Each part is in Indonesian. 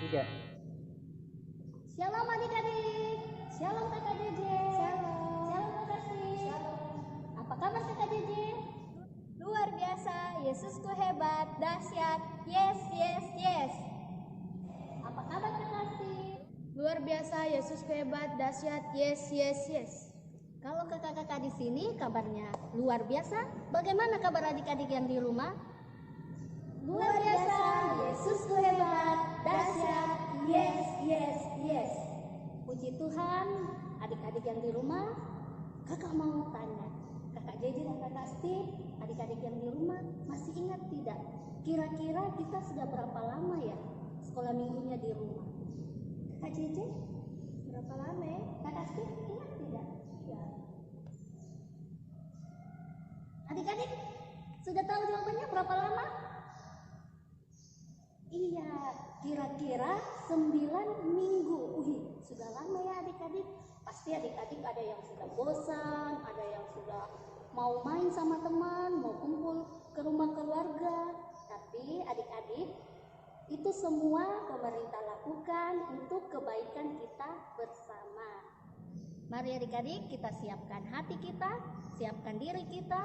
3. Shalom adik-adik. Shalom kakak Jeje. Shalom. Shalom kekasih. Shalom. Apa kabar kakak Jeje? Luar biasa. Yesusku hebat, dahsyat. Yes, yes, yes. Apa kabar kekasih? Luar biasa, Yesusku hebat, dahsyat. Yes, yes, yes. Kalau kakak-kakak di sini kabarnya luar biasa. Bagaimana kabar adik-adik yang di rumah? Luar biasa. Yesusku hebat, dahsyat. Yes, yes, yes. Puji Tuhan, adik-adik yang di rumah, kakak mau tanya, kakak Jeje dan kakak Steve, adik-adik yang di rumah masih ingat tidak? Kira-kira kita sudah berapa lama ya sekolah minggunya di rumah? Kakak Jeje, berapa lama ya? Kakak Steve ingat tidak? Ya. Adik-adik, sudah tahu jawabannya berapa lama? Iya, kira-kira 9 minggu. Sudah lama ya adik-adik. Pasti adik-adik ada yang sudah bosan, ada yang sudah mau main sama teman, mau kumpul ke rumah keluarga. Tapi adik-adik, itu semua pemerintah lakukan untuk kebaikan kita bersama. Mari adik-adik, kita siapkan hati kita, siapkan diri kita,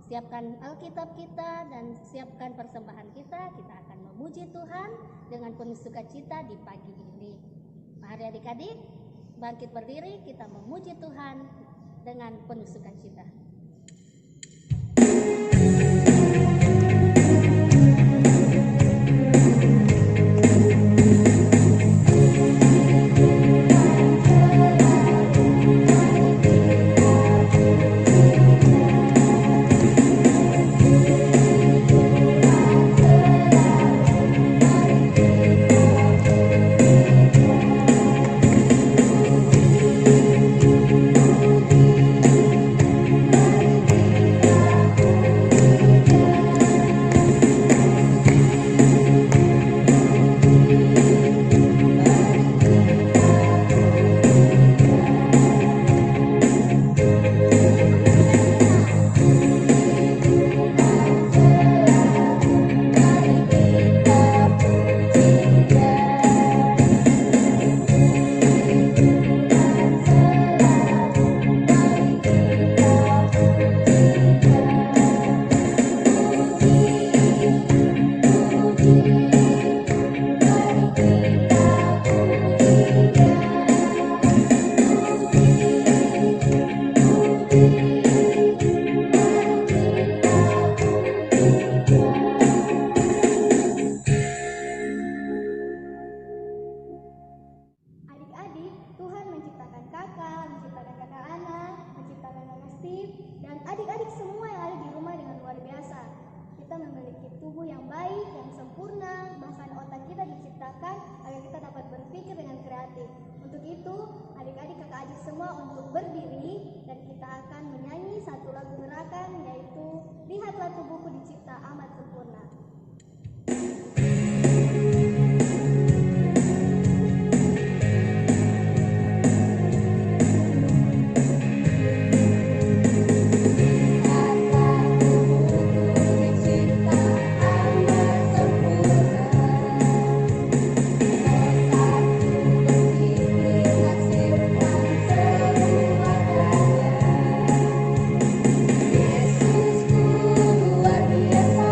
siapkan Alkitab kita, dan siapkan persembahan kita. Kita akan memuji Tuhan dengan penuh sukacita di pagi ini. Mari adik-adik, bangkit berdiri, kita memuji Tuhan dengan penuh sukacita. Adik-adik semua yang ada di rumah dengan luar biasa. Kita memiliki tubuh yang baik, yang sempurna, bahkan otak kita diciptakan agar kita dapat berpikir dengan kreatif. Untuk itu, adik-adik kakak adik semua untuk berdiri dan kita akan menyanyi satu lagu gerakan, yaitu Lihatlah Tubuhku Dicipta Amat Sempurna. Yesusku luar biasa.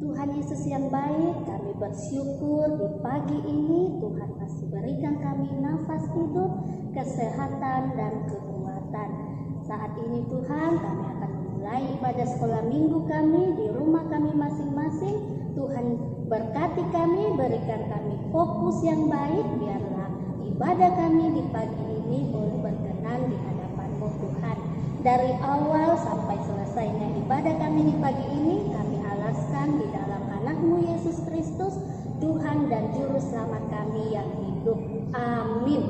Tuhan Yesus yang baik, kami bersyukur di pagi ini Tuhan masih berikan kami nafas hidup, kesehatan, dan kekuatan. Saat ini Tuhan, kami akan memulai ibadah sekolah minggu kami di rumah kami masing-masing. Tuhan berkati kami, berikan kami fokus yang baik, biarlah ibadah kami di pagi ini boleh berkenan di hadapan-Mu Tuhan. Dari awal sampai selesainya ibadah kami di pagi ini, kami alaskan di dalam anak-Mu Yesus Kristus, Tuhan dan Juru Selamat kami yang hidup. Amin.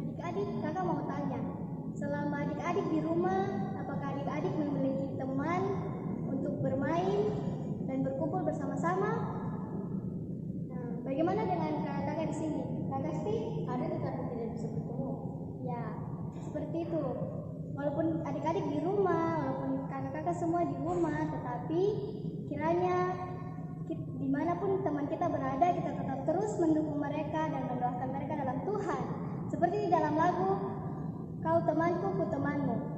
Adik-adik, kakak mau tanya, selama adik-adik di rumah, apakah adik-adik memiliki teman untuk bermain dan berkumpul bersama-sama? Nah, bagaimana dengan kakak-kakak di sini? Kakak Sti, ada tetapi tidak bisa bertemu. Ya, seperti itu. Walaupun adik-adik di rumah, walaupun kakak-kakak semua di rumah, tetapi kiranya dimanapun teman kita berada, kita tetap terus mendukung mereka dan mendoakan mereka dalam Tuhan. Seperti di dalam lagu, Kau temanku, ku temanmu.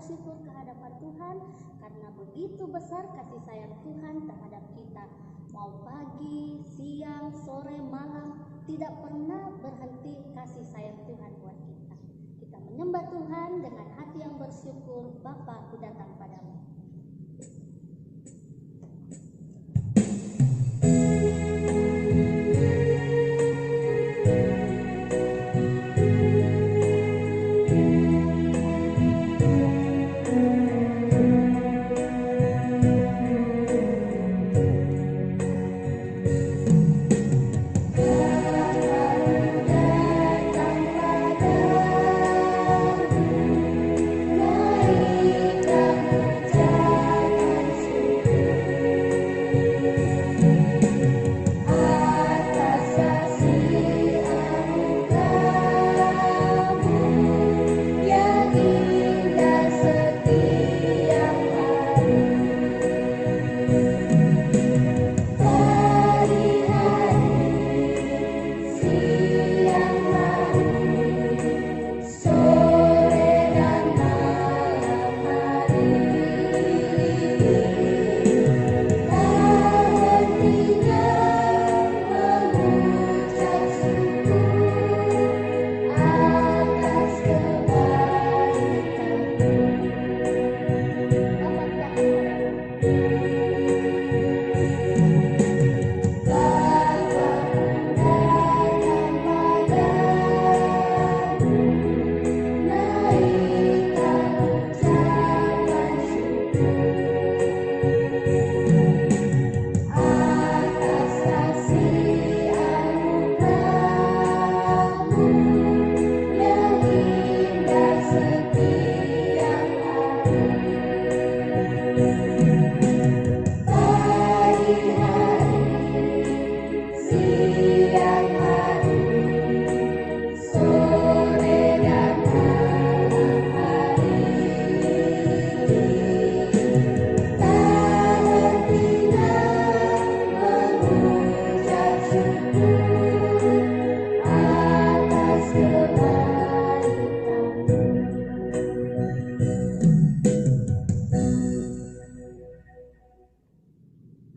bersyukur ke hadapan Tuhan karena begitu besar kasih sayang Tuhan terhadap kita. Mau pagi, siang, sore, malam, tidak pernah berhenti kasih sayang Tuhan buat kita. Kita menyembah Tuhan dengan hati yang bersyukur. Bapa, aku datang padamu. Naik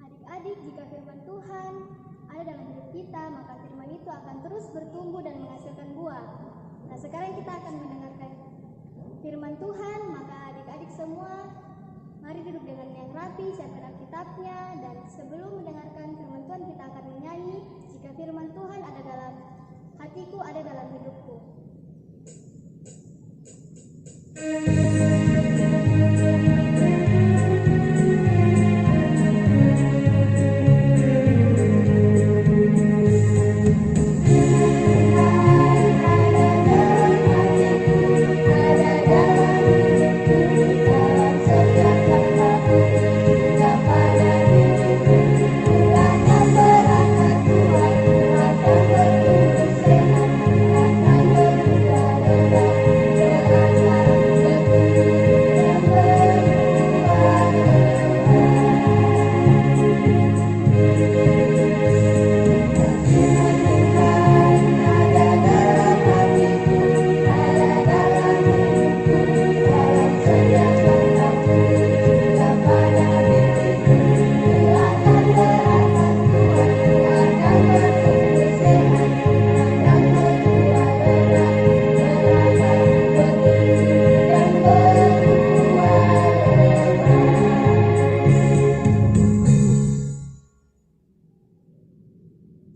Adik-adik, jika firman Tuhan ada dalam hidup kita, maka firman itu akan terus bertumbuh dan menghasilkan buah. Nah, sekarang kita akan mendengarkan firman Tuhan, maka adik-adik semua mari duduk dengan yang rapi, siapkan Alkitabnya, dan sebelum mendengarkan firman Tuhan kita akan menyanyi, jika firman Tuhan ada dalam hatiku, ada dalam hidupku.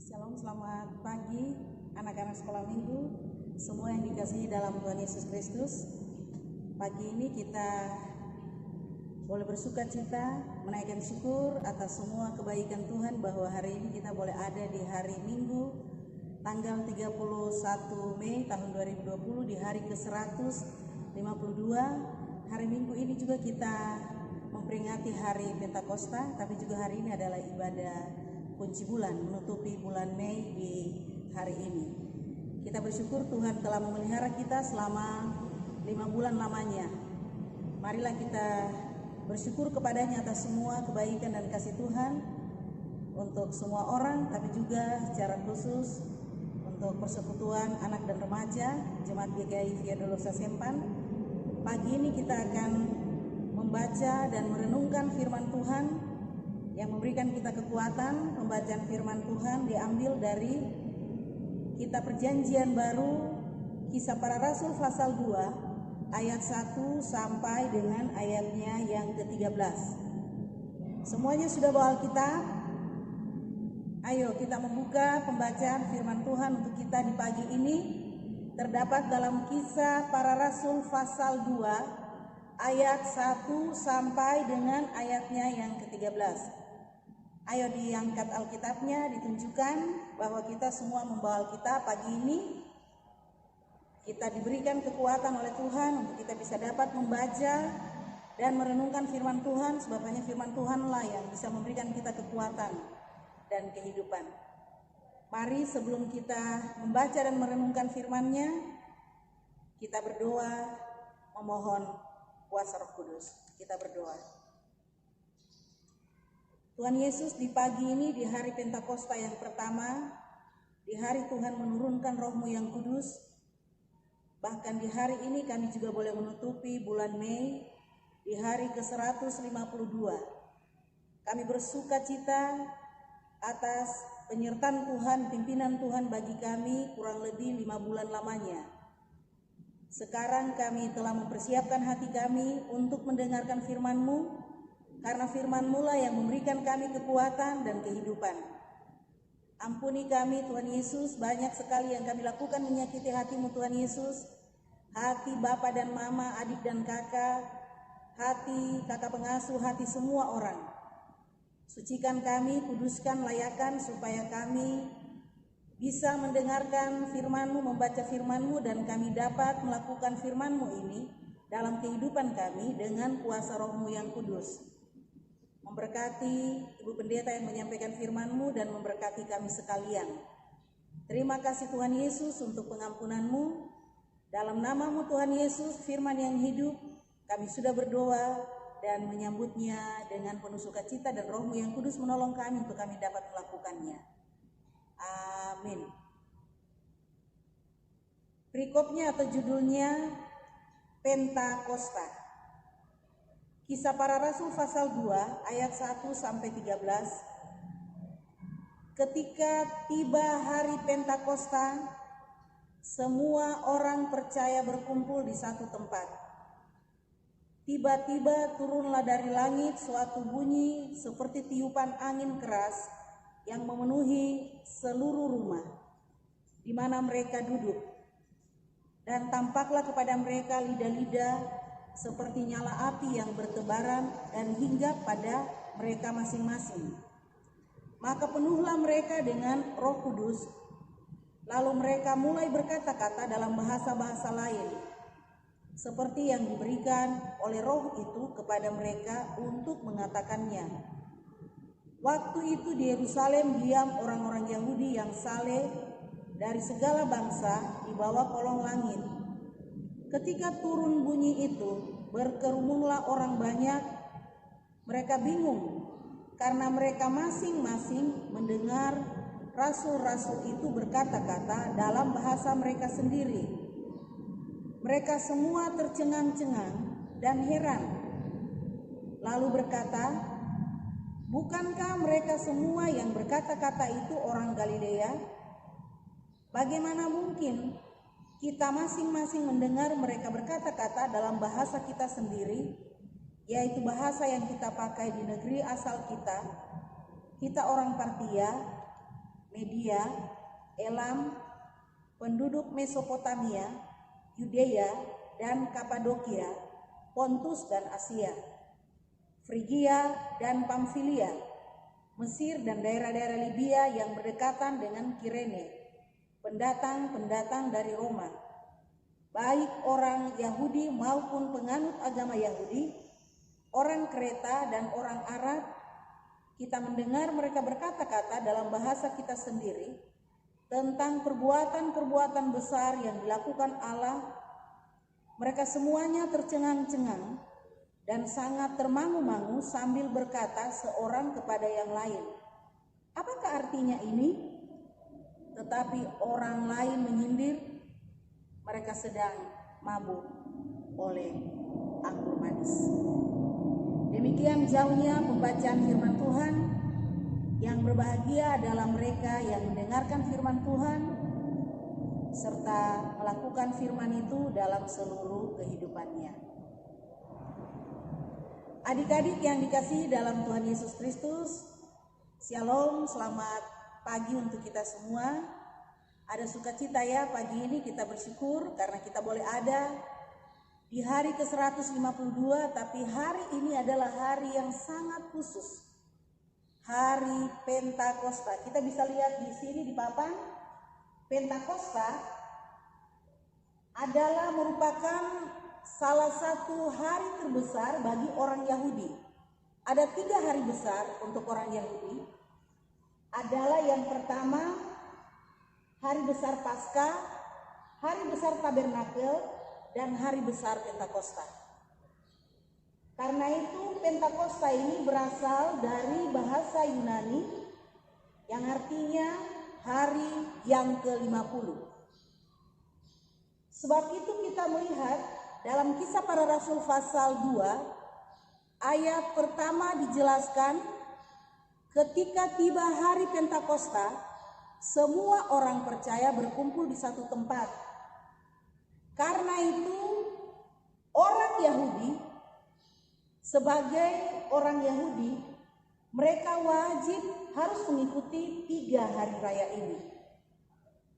Shalom, selamat pagi anak-anak sekolah minggu, semua yang dikasihi dalam Tuhan Yesus Kristus. Pagi ini kita boleh bersuka cita, menaikkan syukur atas semua kebaikan Tuhan bahwa hari ini kita boleh ada di hari Minggu tanggal 31 Mei tahun 2020 di hari ke-152. Hari Minggu ini juga kita memperingati hari Pentakosta, tapi juga hari ini adalah ibadah kunci bulan, menutupi bulan Mei di hari ini. Kita bersyukur Tuhan telah memelihara kita selama 5 bulan lamanya. Marilah kita bersyukur kepadanya atas semua kebaikan dan kasih Tuhan untuk semua orang, tapi juga secara khusus untuk persekutuan anak dan remaja Jemaat GKI Via Dolorosa Sempan. Pagi ini kita akan membaca dan merenungkan firman Tuhan yang memberikan kita kekuatan. Pembacaan firman Tuhan diambil dari Kitab Perjanjian Baru, Kisah Para Rasul pasal 2 ayat 1 sampai dengan ayatnya yang ke-13. Semuanya sudah bawa Alkitab? Ayo kita membuka pembacaan firman Tuhan untuk kita di pagi ini. Terdapat dalam Kisah Para Rasul pasal 2 ayat 1 sampai dengan ayatnya yang ke-13. Ayo diangkat Alkitabnya, ditunjukkan bahwa kita semua membawa Alkitab pagi ini. Kita diberikan kekuatan oleh Tuhan untuk kita bisa dapat membaca dan merenungkan firman Tuhan, sebab hanya firman Tuhanlah yang bisa memberikan kita kekuatan dan kehidupan. Mari sebelum kita membaca dan merenungkan firman-Nya, kita berdoa memohon kuasa Roh Kudus. Kita berdoa. Tuhan Yesus, di pagi ini, di hari Pentakosta yang pertama, di hari Tuhan menurunkan Roh-Mu yang kudus, bahkan di hari ini kami juga boleh menutupi bulan Mei, di hari ke-152. Kami bersuka cita atas penyertaan Tuhan, pimpinan Tuhan bagi kami kurang lebih 5 bulan lamanya. Sekarang kami telah mempersiapkan hati kami untuk mendengarkan firman-Mu, karena firman-Mu lah yang memberikan kami kekuatan dan kehidupan. Ampuni kami Tuhan Yesus, banyak sekali yang kami lakukan menyakiti hati-Mu Tuhan Yesus, hati Bapa dan Mama, adik dan kakak, hati kakak pengasuh, hati semua orang. Sucikan kami, kuduskan, layakan supaya kami bisa mendengarkan firman-Mu, membaca firman-Mu, dan kami dapat melakukan firman-Mu ini dalam kehidupan kami dengan kuasa Roh-Mu yang kudus. Memberkati Ibu Pendeta yang menyampaikan firman-Mu dan memberkati kami sekalian. Terima kasih Tuhan Yesus untuk pengampunan-Mu. Dalam nama-Mu Tuhan Yesus, firman yang hidup, kami sudah berdoa dan menyambutnya dengan penuh sukacita, dan Roh-Mu yang kudus menolong kami untuk kami dapat melakukannya. Amin. Perikopnya atau judulnya Pentakosta. Kisah Para Rasul pasal 2 ayat 1 sampai 13. Ketika tiba hari Pentakosta, semua orang percaya berkumpul di satu tempat. Tiba-tiba turunlah dari langit suatu bunyi seperti tiupan angin keras yang memenuhi seluruh rumah di mana mereka duduk. Dan tampaklah kepada mereka lidah-lidah seperti nyala api yang bertebaran dan hinggap pada mereka masing-masing. Maka penuhlah mereka dengan Roh Kudus, lalu mereka mulai berkata-kata dalam bahasa-bahasa lain, seperti yang diberikan oleh Roh itu kepada mereka untuk mengatakannya. Waktu itu di Yerusalem diam orang-orang Yahudi yang saleh dari segala bangsa di bawah kolong langit. Ketika turun bunyi itu, berkerumunlah orang banyak. Mereka bingung karena mereka masing-masing mendengar rasul-rasul itu berkata-kata dalam bahasa mereka sendiri. Mereka semua tercengang-cengang dan heran. Lalu berkata, "Bukankah mereka semua yang berkata-kata itu orang Galilea? Bagaimana mungkin kita masing-masing mendengar mereka berkata-kata dalam bahasa kita sendiri, yaitu bahasa yang kita pakai di negeri asal kita? Kita orang Partia, Media, Elam, penduduk Mesopotamia, Yudea dan Kapadokia, Pontus dan Asia, Frigia dan Pamfilia, Mesir dan daerah-daerah Libya yang berdekatan dengan Kirene, pendatang-pendatang dari Roma, baik orang Yahudi maupun penganut agama Yahudi, orang Kreta dan orang Arab. Kita mendengar mereka berkata-kata dalam bahasa kita sendiri tentang perbuatan-perbuatan besar yang dilakukan Allah. Mereka semuanya tercengang-cengang dan sangat termangu-mangu sambil berkata seorang kepada yang lain, "Apakah artinya ini?" Tetapi orang lain menyindir, mereka sedang mabuk oleh anggur manis. Demikian jauhnya pembacaan firman Tuhan. Yang berbahagia adalah mereka yang mendengarkan firman Tuhan serta melakukan firman itu dalam seluruh kehidupannya. Adik-adik yang dikasihi dalam Tuhan Yesus Kristus, Shalom, selamat pagi untuk kita semua. Ada sukacita ya pagi ini, kita bersyukur karena kita boleh ada di hari ke-152, tapi hari ini adalah hari yang sangat khusus. Hari Pentakosta. Kita bisa lihat di sini di papan. Pentakosta adalah merupakan salah satu hari terbesar bagi orang Yahudi. Ada 3 hari besar untuk orang Yahudi. Adalah yang pertama, hari besar Paskah, hari besar Tabernakel, dan hari besar Pentakosta. Karena itu Pentakosta ini berasal dari bahasa Yunani yang artinya hari yang ke-50. Sebab itu kita melihat dalam Kisah Para Rasul pasal 2 ayat pertama dijelaskan, ketika tiba hari Pentakosta, semua orang percaya berkumpul di satu tempat. Karena itu orang Yahudi, sebagai orang Yahudi, mereka wajib harus mengikuti 3 hari raya ini.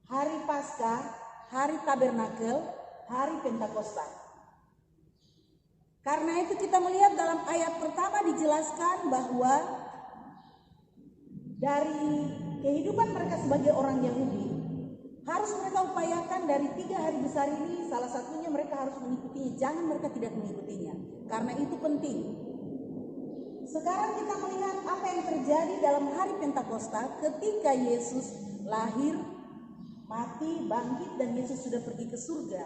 Hari Paskah, hari Tabernakel, hari Pentakosta. Karena itu kita melihat dalam ayat pertama dijelaskan bahwa dari kehidupan mereka sebagai orang Yahudi, harus mereka upayakan dari 3 hari besar ini, salah satunya mereka harus mengikutinya. Jangan mereka tidak mengikutinya, karena itu penting. Sekarang kita melihat apa yang terjadi dalam hari Pentakosta ketika Yesus lahir, mati, bangkit, dan Yesus sudah pergi ke surga.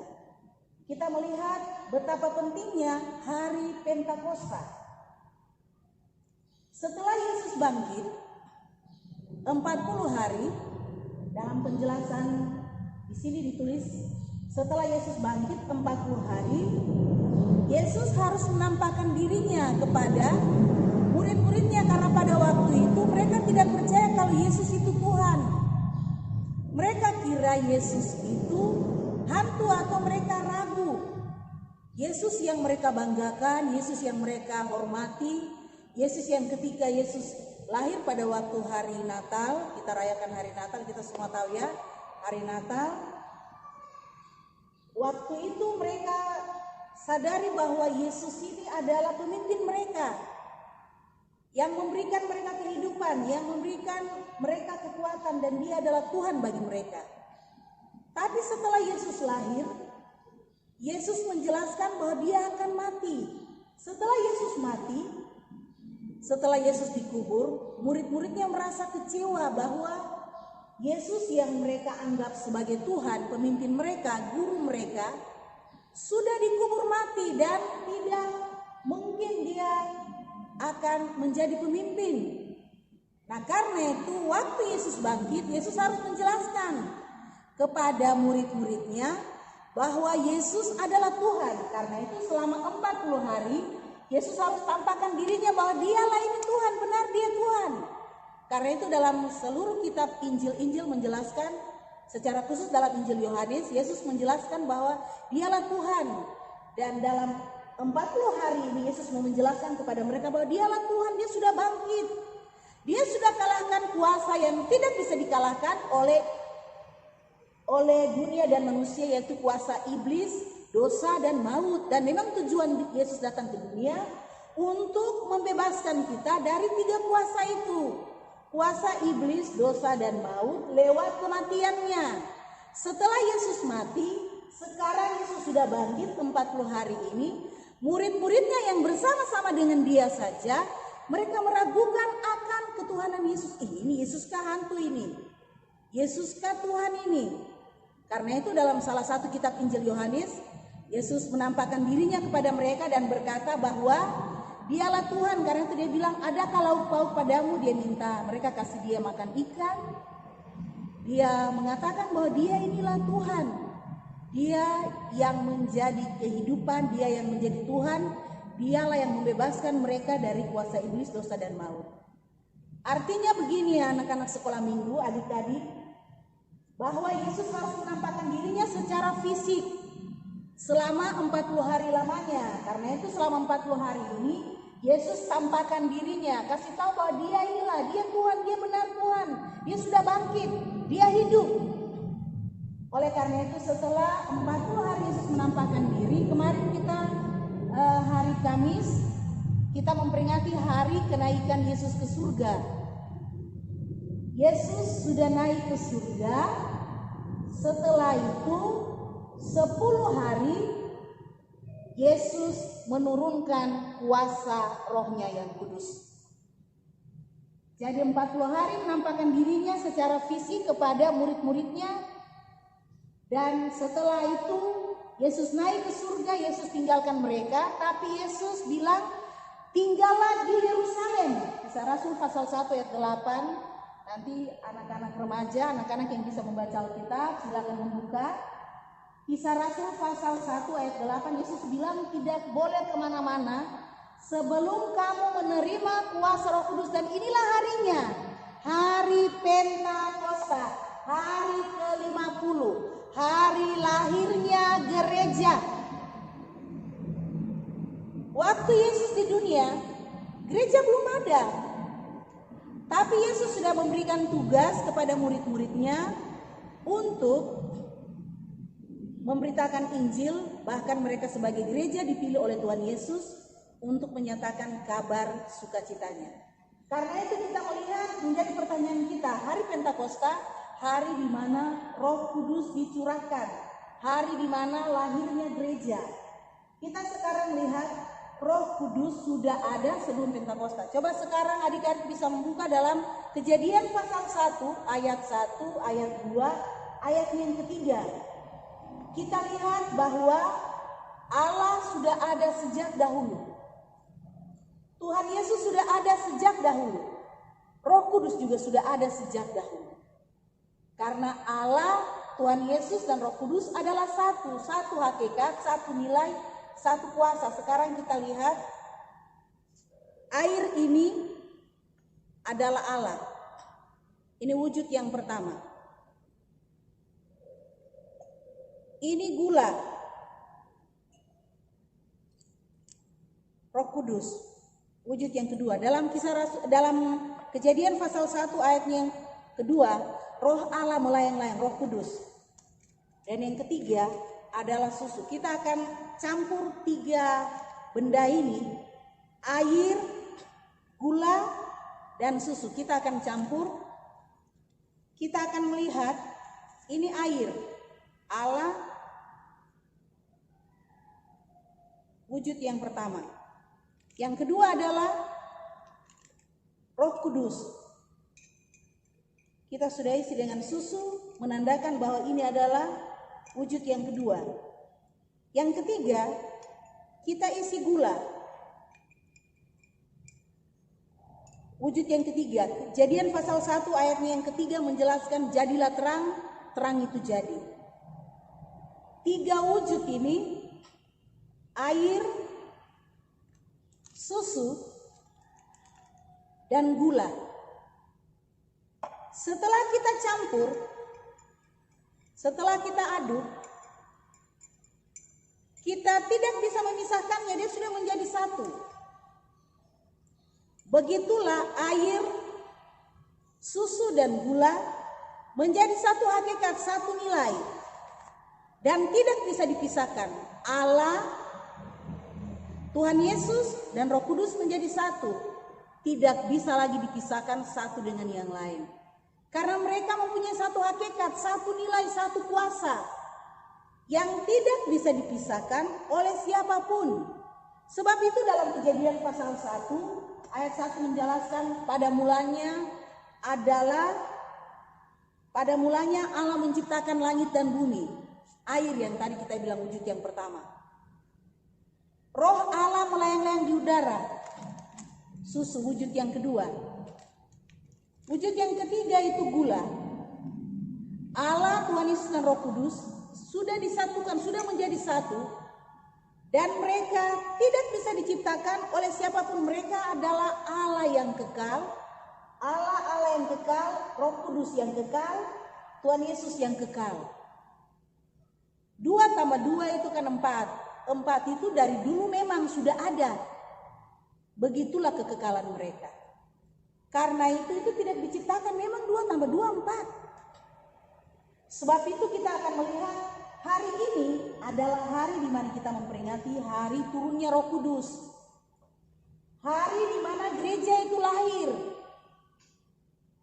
Kita melihat betapa pentingnya hari Pentakosta. Setelah Yesus bangkit 40 hari, dalam penjelasan di sini ditulis setelah Yesus bangkit 40 hari, Yesus harus menampakkan dirinya kepada murid-muridnya, karena pada waktu itu mereka tidak percaya kalau Yesus itu Tuhan. Mereka kira Yesus itu hantu atau mereka ragu. Yesus yang mereka banggakan, Yesus yang mereka hormati, Yesus yang ketika Yesus lahir pada waktu hari Natal, kita rayakan hari Natal, kita semua tahu ya, hari Natal. Waktu itu mereka sadari bahwa Yesus ini adalah pemimpin mereka, yang memberikan mereka kehidupan, yang memberikan mereka kekuatan, dan dia adalah Tuhan bagi mereka. Tapi setelah Yesus lahir, Yesus menjelaskan bahwa dia akan mati. Setelah Yesus mati, setelah Yesus dikubur, murid-muridnya merasa kecewa bahwa Yesus yang mereka anggap sebagai Tuhan, pemimpin mereka, guru mereka, sudah dikubur mati dan tidak mungkin dia akan menjadi pemimpin. Nah, karena itu waktu Yesus bangkit, Yesus harus menjelaskan kepada murid-muridnya bahwa Yesus adalah Tuhan. Karena itu selama 40 hari Yesus harus tampakkan dirinya bahwa dialah ini Tuhan, benar dia Tuhan. Karena itu dalam seluruh kitab Injil menjelaskan, secara khusus dalam Injil Yohanes, Yesus menjelaskan bahwa dialah Tuhan. Dan dalam 40 hari ini Yesus mau menjelaskan kepada mereka bahwa dialah Tuhan, dia sudah bangkit. Dia sudah kalahkan kuasa yang tidak bisa dikalahkan oleh dunia dan manusia, yaitu kuasa iblis, dosa dan maut. Dan memang tujuan Yesus datang ke dunia untuk membebaskan kita dari 3 kuasa itu. Kuasa iblis, dosa dan maut lewat kematiannya. Setelah Yesus mati, sekarang Yesus sudah bangkit 40 hari ini. Murid-muridnya yang bersama-sama dengan dia saja, mereka meragukan akan ketuhanan Yesus. Ini Yesuskah hantu ini? Yesuskah Tuhan ini? Karena itu dalam salah satu kitab Injil Yohanes, Yesus menampakkan dirinya kepada mereka dan berkata bahwa dialah Tuhan. Karena itu dia bilang, adakah lauk pauk padamu? Dia minta mereka kasih dia makan ikan. Dia mengatakan bahwa dia inilah Tuhan. Dia yang menjadi kehidupan, dia yang menjadi Tuhan. Dialah yang membebaskan mereka dari kuasa iblis, dosa dan maut. Artinya begini ya anak-anak sekolah minggu, adik-adik, bahwa Yesus harus menampakkan dirinya secara fisik selama 40 hari lamanya. Karena itu selama 40 hari ini Yesus tampakkan dirinya, kasih tahu bahwa dia inilah, dia Tuhan, dia benar Tuhan, dia sudah bangkit, dia hidup. Oleh karena itu setelah 40 hari Yesus menampakkan diri, kemarin kita hari Kamis kita memperingati hari kenaikan Yesus ke surga. Yesus sudah naik ke surga. Setelah itu 10 hari Yesus menurunkan kuasa rohnya yang kudus. Jadi 40 hari menampakkan dirinya secara fisik kepada murid-muridnya. Dan setelah itu Yesus naik ke surga, Yesus tinggalkan mereka. Tapi Yesus bilang, tinggallah di Yerusalem. Kisah Rasul pasal 1 ayat 8. Nanti anak-anak remaja, anak-anak yang bisa membaca Alkitab, silakan membuka. Kisah Rasul pasal 1 ayat 8, Yesus bilang tidak boleh kemana-mana sebelum kamu menerima kuasa Roh Kudus. Dan inilah harinya, hari Pentakosta, hari ke-50, hari lahirnya gereja. Waktu Yesus di dunia, gereja belum ada. Tapi Yesus sudah memberikan tugas kepada murid-muridnya untuk memberitakan Injil. Bahkan mereka sebagai gereja dipilih oleh Tuhan Yesus untuk menyatakan kabar sukacitanya. Karena itu kita melihat menjadi pertanyaan kita, hari Pentakosta, hari di mana Roh Kudus dicurahkan, hari di mana lahirnya gereja. Kita sekarang lihat Roh Kudus sudah ada sebelum Pentakosta. Coba sekarang adik-adik bisa membuka dalam Kejadian pasal 1 ayat 1, ayat 2, ayat yang ketiga. Kita lihat bahwa Allah sudah ada sejak dahulu. Tuhan Yesus sudah ada sejak dahulu. Roh Kudus juga sudah ada sejak dahulu. Karena Allah Tuhan Yesus dan Roh Kudus adalah satu hakikat, satu nilai, satu kuasa. Sekarang kita lihat, air ini adalah Allah. Ini wujud yang pertama. Ini gula, Roh Kudus, wujud yang kedua. Dalam Kejadian pasal 1 ayatnya yang kedua, Roh Allah melayang-layang, Roh Kudus. Dan yang ketiga adalah susu. Kita akan campur 3 benda ini, air, gula, dan susu. Kita akan campur. Kita akan melihat ini air, Allah, wujud yang pertama. Yang kedua adalah Roh Kudus. Kita sudah isi dengan susu, menandakan bahwa ini adalah wujud yang kedua. Yang ketiga, kita isi gula. Wujud yang ketiga, Kejadian pasal 1 ayatnya yang ketiga menjelaskan jadilah terang, terang itu jadi. 3 wujud ini, air, susu, dan gula. Setelah kita campur, setelah kita aduk, kita tidak bisa memisahkannya, dia sudah menjadi satu. Begitulah air, susu, dan gula menjadi satu hakikat, satu nilai, dan tidak bisa dipisahkan. Allah, Tuhan Yesus, dan Roh Kudus menjadi satu, tidak bisa lagi dipisahkan satu dengan yang lain. Karena mereka mempunyai satu hakikat, satu nilai, satu kuasa yang tidak bisa dipisahkan oleh siapapun. Sebab itu dalam Kejadian pasal 1 ayat 1 menjelaskan pada mulanya Allah menciptakan langit dan bumi. Air yang tadi kita bilang wujud yang pertama. Roh Allah melayang-layang di udara. Susu wujud yang kedua. Wujud yang ketiga itu gula. Allah, Tuhan Yesus dan Roh Kudus sudah disatukan, sudah menjadi satu. Dan mereka tidak bisa diciptakan oleh siapapun. Mereka adalah Allah yang kekal. Allah yang kekal, Roh Kudus yang kekal, Tuhan Yesus yang kekal. 2 tambah 2 itu kan 4. 4 itu dari dulu memang sudah ada. Begitulah kekekalan mereka. Karena itu tidak diciptakan, memang 2 tambah 2 4. Sebab itu kita akan melihat hari ini adalah hari di mana kita memperingati hari turunnya Roh Kudus. Hari di mana gereja itu lahir.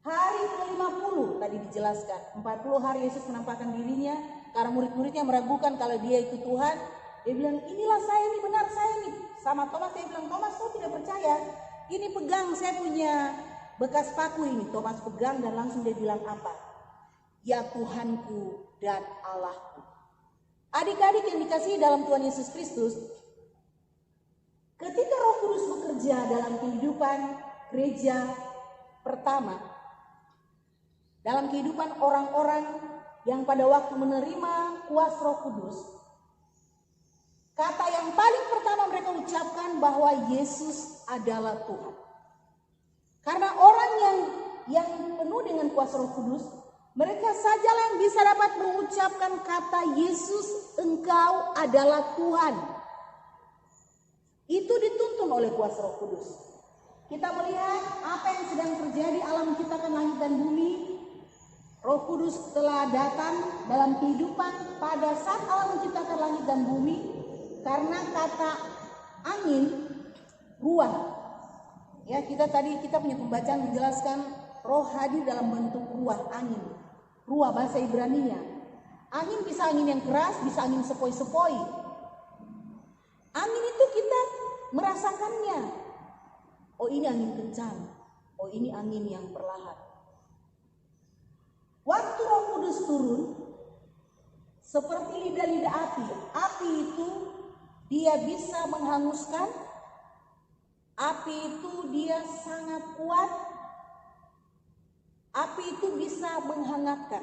Hari ke-50 tadi dijelaskan. 40 hari Yesus menampakkan dirinya karena murid-muridnya meragukan kalau dia itu Tuhan. Dia bilang, inilah saya nih, benar saya nih. Sama Thomas, saya bilang, Thomas kau tidak percaya. Ini pegang, saya punya bekas paku ini. Thomas pegang dan langsung dia bilang apa? Ya Tuhanku dan Allahku. Adik-adik yang dikasihi dalam Tuhan Yesus Kristus, ketika Roh Kudus bekerja dalam kehidupan gereja pertama, dalam kehidupan orang-orang yang pada waktu menerima kuasa Roh Kudus, kata yang paling pertama mereka ucapkan bahwa Yesus adalah Tuhan. Karena orang yang penuh dengan kuasa Roh Kudus, mereka sajalah yang bisa dapat mengucapkan kata Yesus, Engkau adalah Tuhan. Itu dituntun oleh kuasa Roh Kudus. Kita melihat apa yang sedang terjadi, Allah menciptakan langit dan bumi. Roh Kudus telah datang dalam kehidupan pada saat Allah menciptakan langit dan bumi. Karena kata angin, ruah. Ya, kita punya pembacaan menjelaskan roh hadir dalam bentuk ruah, angin. Ruah bahasa Ibraninya. Angin bisa angin yang keras, bisa angin sepoi-sepoi. Angin itu kita merasakannya. Oh, ini angin kencang. Oh, ini angin yang perlahan. Waktu Roh Kudus turun, seperti lidah-lidah api. Api itu dia bisa menghanguskan. Api itu dia sangat kuat. Api itu bisa menghangatkan.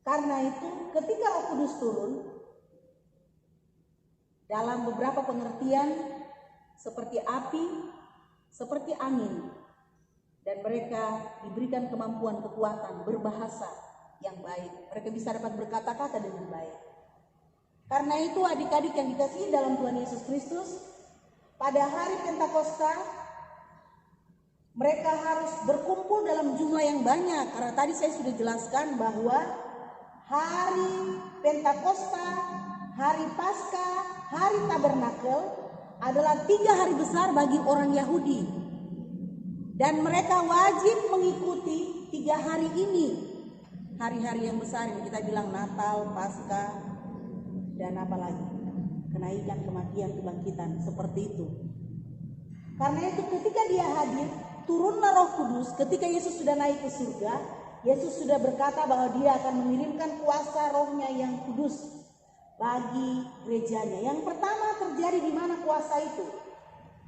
Karena itu ketika Roh Kudus turun, dalam beberapa pengertian seperti api, seperti angin, dan mereka diberikan kemampuan kekuatan berbahasa yang baik. Mereka bisa dapat berkata-kata dengan baik. Karena itu adik-adik yang dikasihi dalam Tuhan Yesus Kristus, pada hari Pentakosta mereka harus berkumpul dalam jumlah yang banyak. Karena tadi saya sudah jelaskan bahwa hari Pentakosta, hari Paskah, hari Tabernakel adalah 3 hari besar bagi orang Yahudi. Dan mereka wajib mengikuti 3 hari ini. Hari-hari yang besar yang kita bilang Natal, Paskah, dan apa lagi? Kenaikan, kematian, kebangkitan, seperti itu. Karena itu ketika dia hadir, turunlah Roh Kudus. Ketika Yesus sudah naik ke surga, Yesus sudah berkata bahwa dia akan mengirimkan kuasa Rohnya yang kudus bagi gerejanya. Yang pertama terjadi di mana kuasa itu?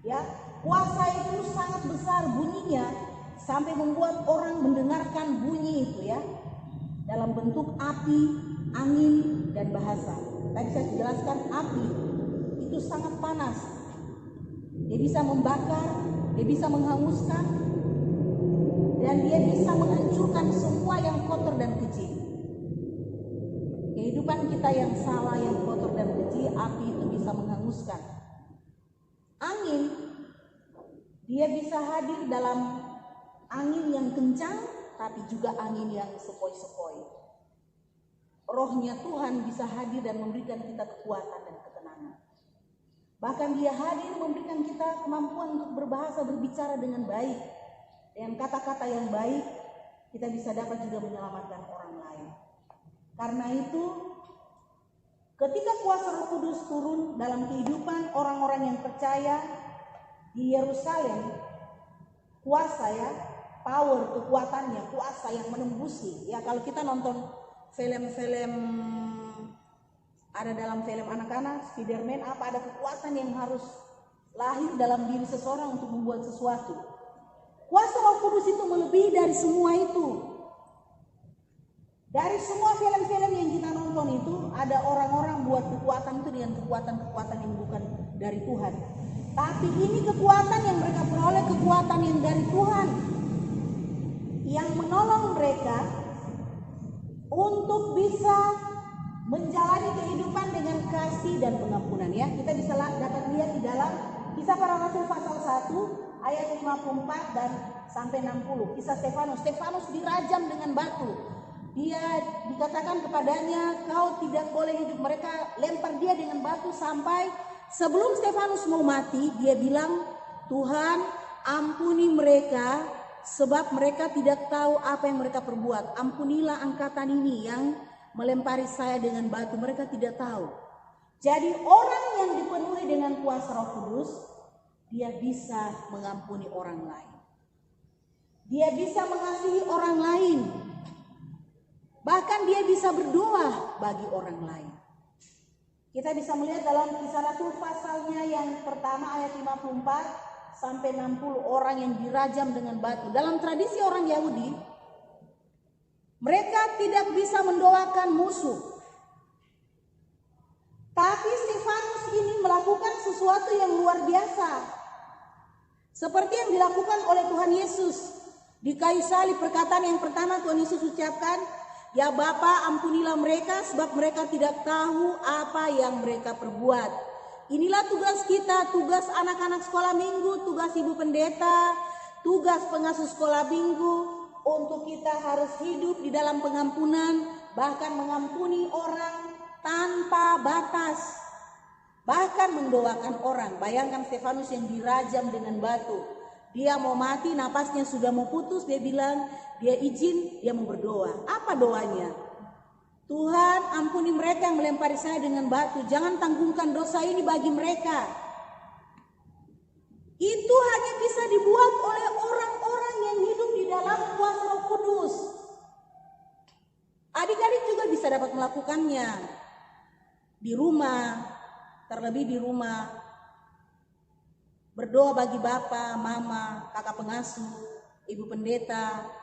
Ya, kuasa itu sangat besar bunyinya sampai membuat orang mendengarkan bunyi itu ya. Dalam bentuk api, angin, dan bahasa. Tadi saya jelaskan api itu sangat panas. Dia bisa membakar, dia bisa menghanguskan, dan dia bisa menghancurkan semua yang kotor dan keji. Kehidupan kita yang salah, yang kotor dan keji, api itu bisa menghanguskan. Angin, dia bisa hadir dalam angin yang kencang, tapi juga angin yang sepoi-sepoi. Rohnya Tuhan bisa hadir dan memberikan kita kekuatan dan ketenangan. Bahkan dia hadir memberikan kita kemampuan untuk berbahasa, berbicara dengan baik. Dengan kata-kata yang baik, kita bisa dapat juga menyelamatkan orang lain. Karena itu, ketika kuasa Roh Kudus turun dalam kehidupan orang-orang yang percaya di Yerusalem, kuasa ya, power, kekuatannya, kuasa yang menembusi. Ya, kalau kita nonton film-film, ada dalam film anak-anak, Spiderman, apa ada kekuatan yang harus lahir dalam diri seseorang untuk membuat sesuatu. Kuasa Roh Kudus itu melebihi dari semua itu. Dari semua film-film yang kita nonton itu, ada orang-orang buat kekuatan itu dengan kekuatan-kekuatan yang bukan dari Tuhan. Tapi ini kekuatan yang mereka peroleh, kekuatan yang dari Tuhan, yang menolong mereka untuk bisa menjalani kehidupan dengan kasih dan pengampunan ya. Kita bisa dapat lihat di dalam Kisah Para Rasul pasal 1 ayat 54 dan sampai 60. Kisah Stefanus. Stefanus dirajam dengan batu. Dia dikatakan kepadanya, kau tidak boleh hidup. Mereka lempar dia dengan batu sampai sebelum Stefanus mau mati, dia bilang, Tuhan ampuni mereka sebab mereka tidak tahu apa yang mereka perbuat. Ampunilah angkatan ini yang melempari saya dengan batu. Mereka tidak tahu. Jadi orang yang dipenuhi dengan kuasa Roh Kudus, dia bisa mengampuni orang lain. Dia bisa mengasihi orang lain. Bahkan dia bisa berdoa bagi orang lain. Kita bisa melihat dalam Kisah Rasul pasalnya yang pertama ayat 54 sampai 60, orang yang dirajam dengan batu. Dalam tradisi orang Yahudi, mereka tidak bisa mendoakan musuh. Tapi Stefanus ini melakukan sesuatu yang luar biasa. Seperti yang dilakukan oleh Tuhan Yesus. Di kayu salib, perkataan yang pertama Tuhan Yesus ucapkan, ya Bapa, ampunilah mereka sebab mereka tidak tahu apa yang mereka perbuat. Inilah tugas kita, tugas anak-anak sekolah minggu, tugas ibu pendeta, tugas pengasuh sekolah minggu, untuk kita harus hidup di dalam pengampunan, bahkan mengampuni orang tanpa batas, bahkan mendoakan orang. Bayangkan Stefanus yang dirajam dengan batu, dia mau mati, napasnya sudah mau putus, dia bilang, dia izin, dia mau berdoa. Apa doanya? Tuhan ampuni mereka yang melempari saya dengan batu, jangan tanggungkan dosa ini bagi mereka. Itu hanya bisa dibuat oleh orang-orang yang hidup di dalam kuasa Roh Kudus. Adik-adik juga bisa dapat melakukannya di rumah, terlebih di rumah. Berdoa bagi bapak, mama, kakak pengasuh, ibu pendeta.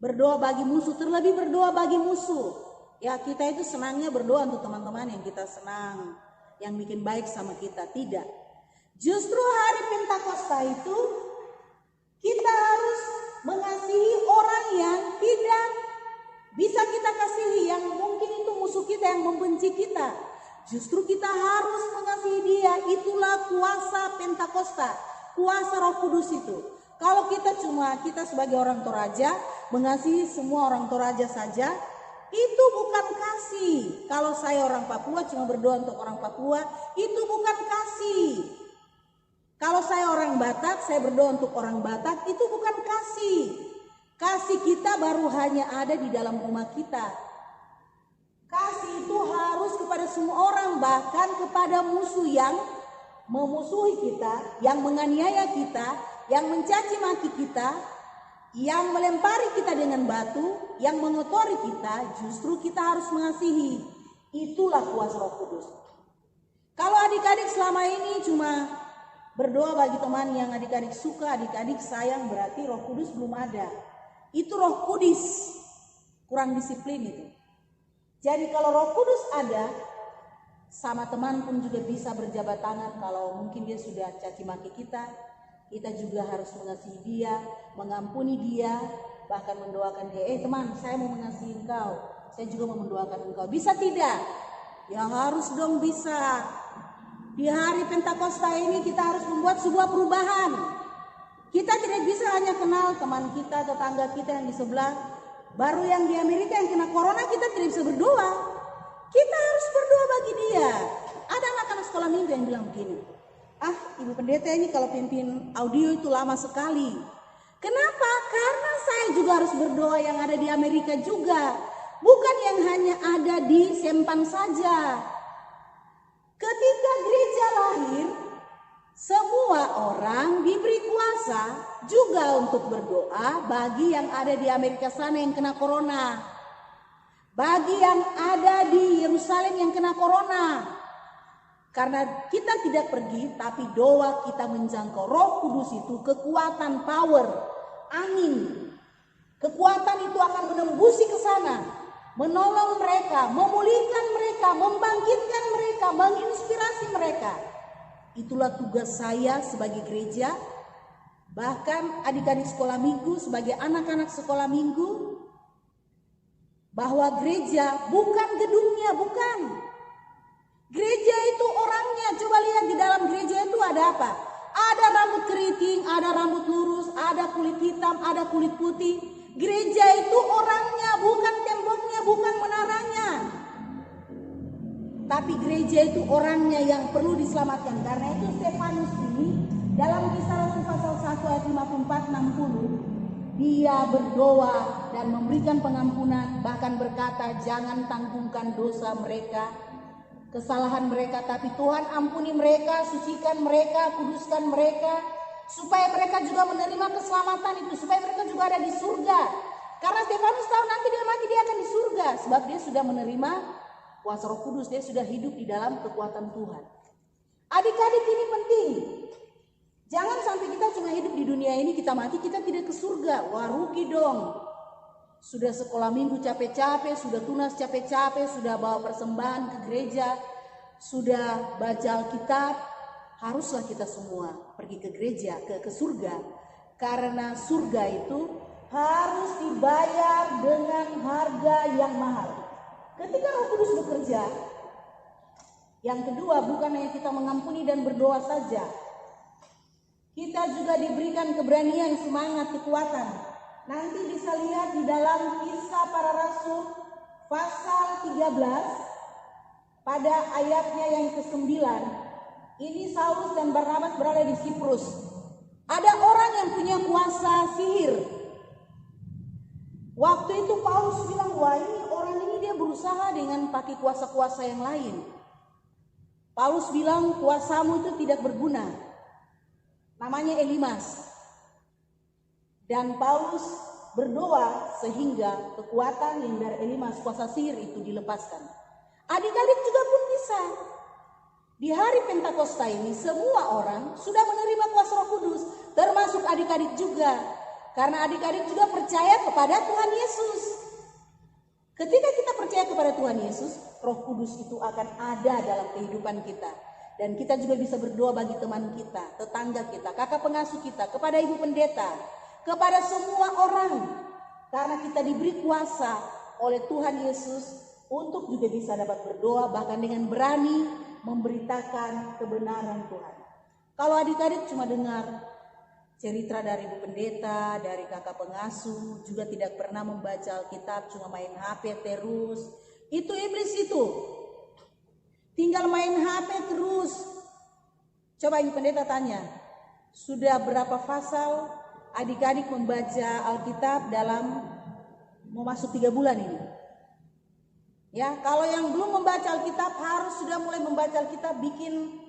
Berdoa bagi musuh, terlebih berdoa bagi musuh. Ya, kita itu senangnya berdoa untuk teman-teman yang kita senang, yang bikin baik sama kita. Tidak. Justru hari Pentakosta itu kita harus mengasihi orang yang tidak bisa kita kasihi, yang mungkin itu musuh kita, yang membenci kita. Justru kita harus mengasihi dia. Itulah kuasa Pentakosta, kuasa Roh Kudus itu. Kalau kita sebagai orang Toraja mengasihi semua orang Toraja saja, itu bukan kasih. Kalau saya orang Papua cuma berdoa untuk orang Papua, itu bukan kasih. Kalau saya orang Batak, saya berdoa untuk orang Batak, itu bukan kasih. Kasih kita baru hanya ada di dalam rumah kita. Kasih itu harus kepada semua orang, bahkan kepada musuh yang memusuhi kita, yang menganiaya kita, yang mencaci maki kita, yang melempari kita dengan batu, yang mengotori kita, justru kita harus mengasihi. Itulah kuasa Roh Kudus. Kalau adik-adik selama ini cuma berdoa bagi teman yang adik-adik suka, adik-adik sayang, berarti Roh Kudus belum ada. Itu Roh Kudus, kurang disiplin itu. Jadi kalau Roh Kudus ada, sama teman pun juga bisa berjabat tangan. Kalau mungkin dia sudah caci maki kita juga harus mengasihi dia, mengampuni dia, bahkan mendoakan dia. Teman, saya mau mengasihi engkau, saya juga mau mendoakan engkau. Bisa tidak? Ya harus dong bisa. Di hari Pentakosta ini kita harus membuat sebuah perubahan. Kita tidak bisa hanya kenal teman kita, tetangga kita yang di sebelah. Baru yang di Amerika yang kena corona kita tidak bisa berdoa. Kita harus berdoa bagi dia. Ada anak-anak sekolah minggu yang bilang begini, Ibu Pendeta ini kalau pimpin audio itu lama sekali. Kenapa? Karena saya juga harus berdoa yang ada di Amerika juga. Bukan yang hanya ada di Sempang saja. Ketika gereja lahir, semua orang diberi kuasa juga untuk berdoa bagi yang ada di Amerika sana yang kena corona. Bagi yang ada di Yerusalem yang kena corona. Karena kita tidak pergi, tapi doa kita menjangkau. Roh Kudus itu kekuatan, power, angin. Kekuatan itu akan menembusi ke sana, menolong mereka, memulihkan mereka, membangkitkan mereka, menginspirasi mereka. Itulah tugas saya sebagai gereja, bahkan adik-adik sekolah minggu, sebagai anak-anak sekolah minggu, bahwa gereja bukan gedungnya, bukan. Gereja itu orangnya. Coba lihat di dalam gereja itu ada apa? Ada rambut keriting, ada rambut lurus, ada kulit hitam, ada kulit putih. Gereja itu orangnya, bukan temboknya, bukan menaranya. Tapi gereja itu orangnya yang perlu diselamatkan. Karena itu Stefanus ini dalam Kisah Rasul pasal 1 ayat 54-60, dia berdoa dan memberikan pengampunan, bahkan berkata, jangan tanggungkan dosa mereka, kesalahan mereka, tapi Tuhan ampuni mereka, sucikan mereka, kuduskan mereka, supaya mereka juga menerima keselamatan itu, supaya mereka juga ada di surga. Karena Stefanus tahu nanti dia mati, dia akan di surga, sebab dia sudah menerima kuasa Roh Kudus, dia sudah hidup di dalam kekuatan Tuhan. Adik-adik, ini penting. Jangan sampai kita cuma hidup di dunia ini, kita mati, kita tidak ke surga. Wah, rugi dong. Sudah sekolah minggu capek-capek, sudah tunas capek-capek, sudah bawa persembahan ke gereja, sudah baca Alkitab, haruslah kita semua pergi ke gereja, ke surga. Karena surga itu harus dibayar dengan harga yang mahal. Ketika Roh Kudus bekerja, yang kedua bukan hanya kita mengampuni dan berdoa saja, kita juga diberikan keberanian, semangat, kekuatan. Nanti bisa lihat di dalam Kisah Para Rasul pasal 13 pada ayatnya yang ke-9. Ini Saulus dan Barnabas berada di Siprus. Ada orang yang punya kuasa sihir. Waktu itu Paulus bilang, wah ini orang ini dia berusaha dengan pakai kuasa-kuasa yang lain. Paulus bilang, kuasamu itu tidak berguna. Namanya Elimas. Dan Paulus berdoa sehingga kekuatan yang dari Elimas, kuasa sihir itu dilepaskan. Adik-adik juga pun bisa. Di hari Pentakosta ini semua orang sudah menerima kuasa Roh Kudus, termasuk adik-adik juga. Karena adik-adik juga percaya kepada Tuhan Yesus. Ketika kita percaya kepada Tuhan Yesus, Roh Kudus itu akan ada dalam kehidupan kita. Dan kita juga bisa berdoa bagi teman kita, tetangga kita, kakak pengasuh kita, kepada ibu pendeta, kepada semua orang. Karena kita diberi kuasa oleh Tuhan Yesus untuk juga bisa dapat berdoa, bahkan dengan berani memberitakan kebenaran Tuhan. Kalau adik-adik cuma dengar cerita dari ibu pendeta, dari kakak pengasuh, juga tidak pernah membaca Alkitab, cuma main HP terus, itu iblis itu. Tinggal main HP terus. Coba ibu pendeta tanya, sudah berapa pasal adik-adik membaca Alkitab dalam mau masuk 3 bulan ini? Ya, kalau yang belum membaca Alkitab harus sudah mulai membaca Alkitab, bikin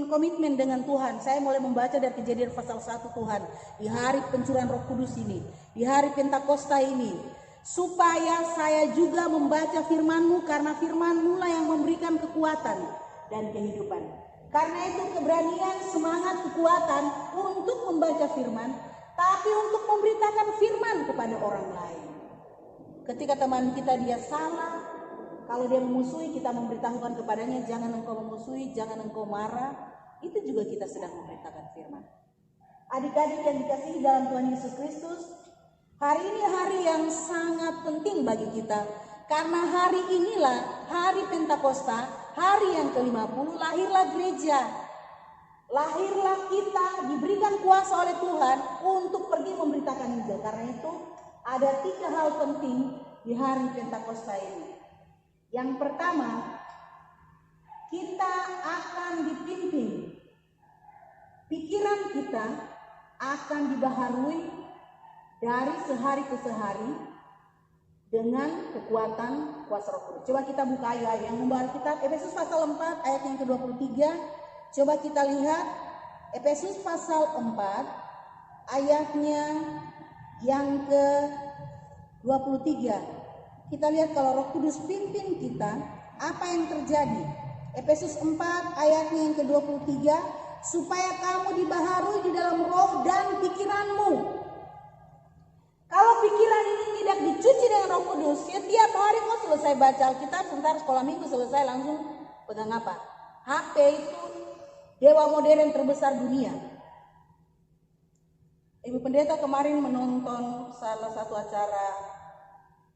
komitmen dengan Tuhan. Saya mulai membaca dari Kejadian pasal 1 Tuhan, di hari pencurahan Roh Kudus ini, di hari Pentakosta ini, supaya saya juga membaca firman-Mu, karena firman-Mu lah yang memberikan kekuatan dan kehidupan. Karena itu keberanian, semangat, kekuatan untuk membaca firman, tapi untuk memberitakan firman kepada orang lain. Ketika teman kita dia salah, kalau dia memusuhi, kita memberitahukan kepadanya, jangan engkau memusuhi, jangan engkau marah. Itu juga kita sedang memberitakan firman. Adik-adik yang dikasihi dalam Tuhan Yesus Kristus, hari ini hari yang sangat penting bagi kita. Karena hari inilah hari Pentakosta, hari yang ke-50, lahirlah gereja. Lahirlah kita, diberikan kuasa oleh Tuhan untuk pergi memberitakan Injil. Karena itu ada 3 hal penting di hari Pentakosta ini. Yang pertama, kita akan dipimpin. Pikiran kita akan dibaharui dari sehari ke sehari dengan kekuatan kuasa Roh Kudus. Coba kita buka ayat yang membawa kitab Efesus pasal 4 ayat yang ke-23. Coba kita lihat Efesus pasal 4 ayatnya yang ke-23. Kita lihat kalau Roh Kudus pimpin kita, apa yang terjadi? Efesus 4 ayatnya yang ke-23, supaya kamu dibaharui di dalam roh dan pikiranmu. Kalau pikiran ini tidak dicuci dengan Roh Kudus, setiap hari kau selesai baca Alkitab, sebentar sekolah minggu selesai langsung pegang apa? HP itu dewa modern terbesar dunia. Ibu pendeta kemarin menonton salah satu acara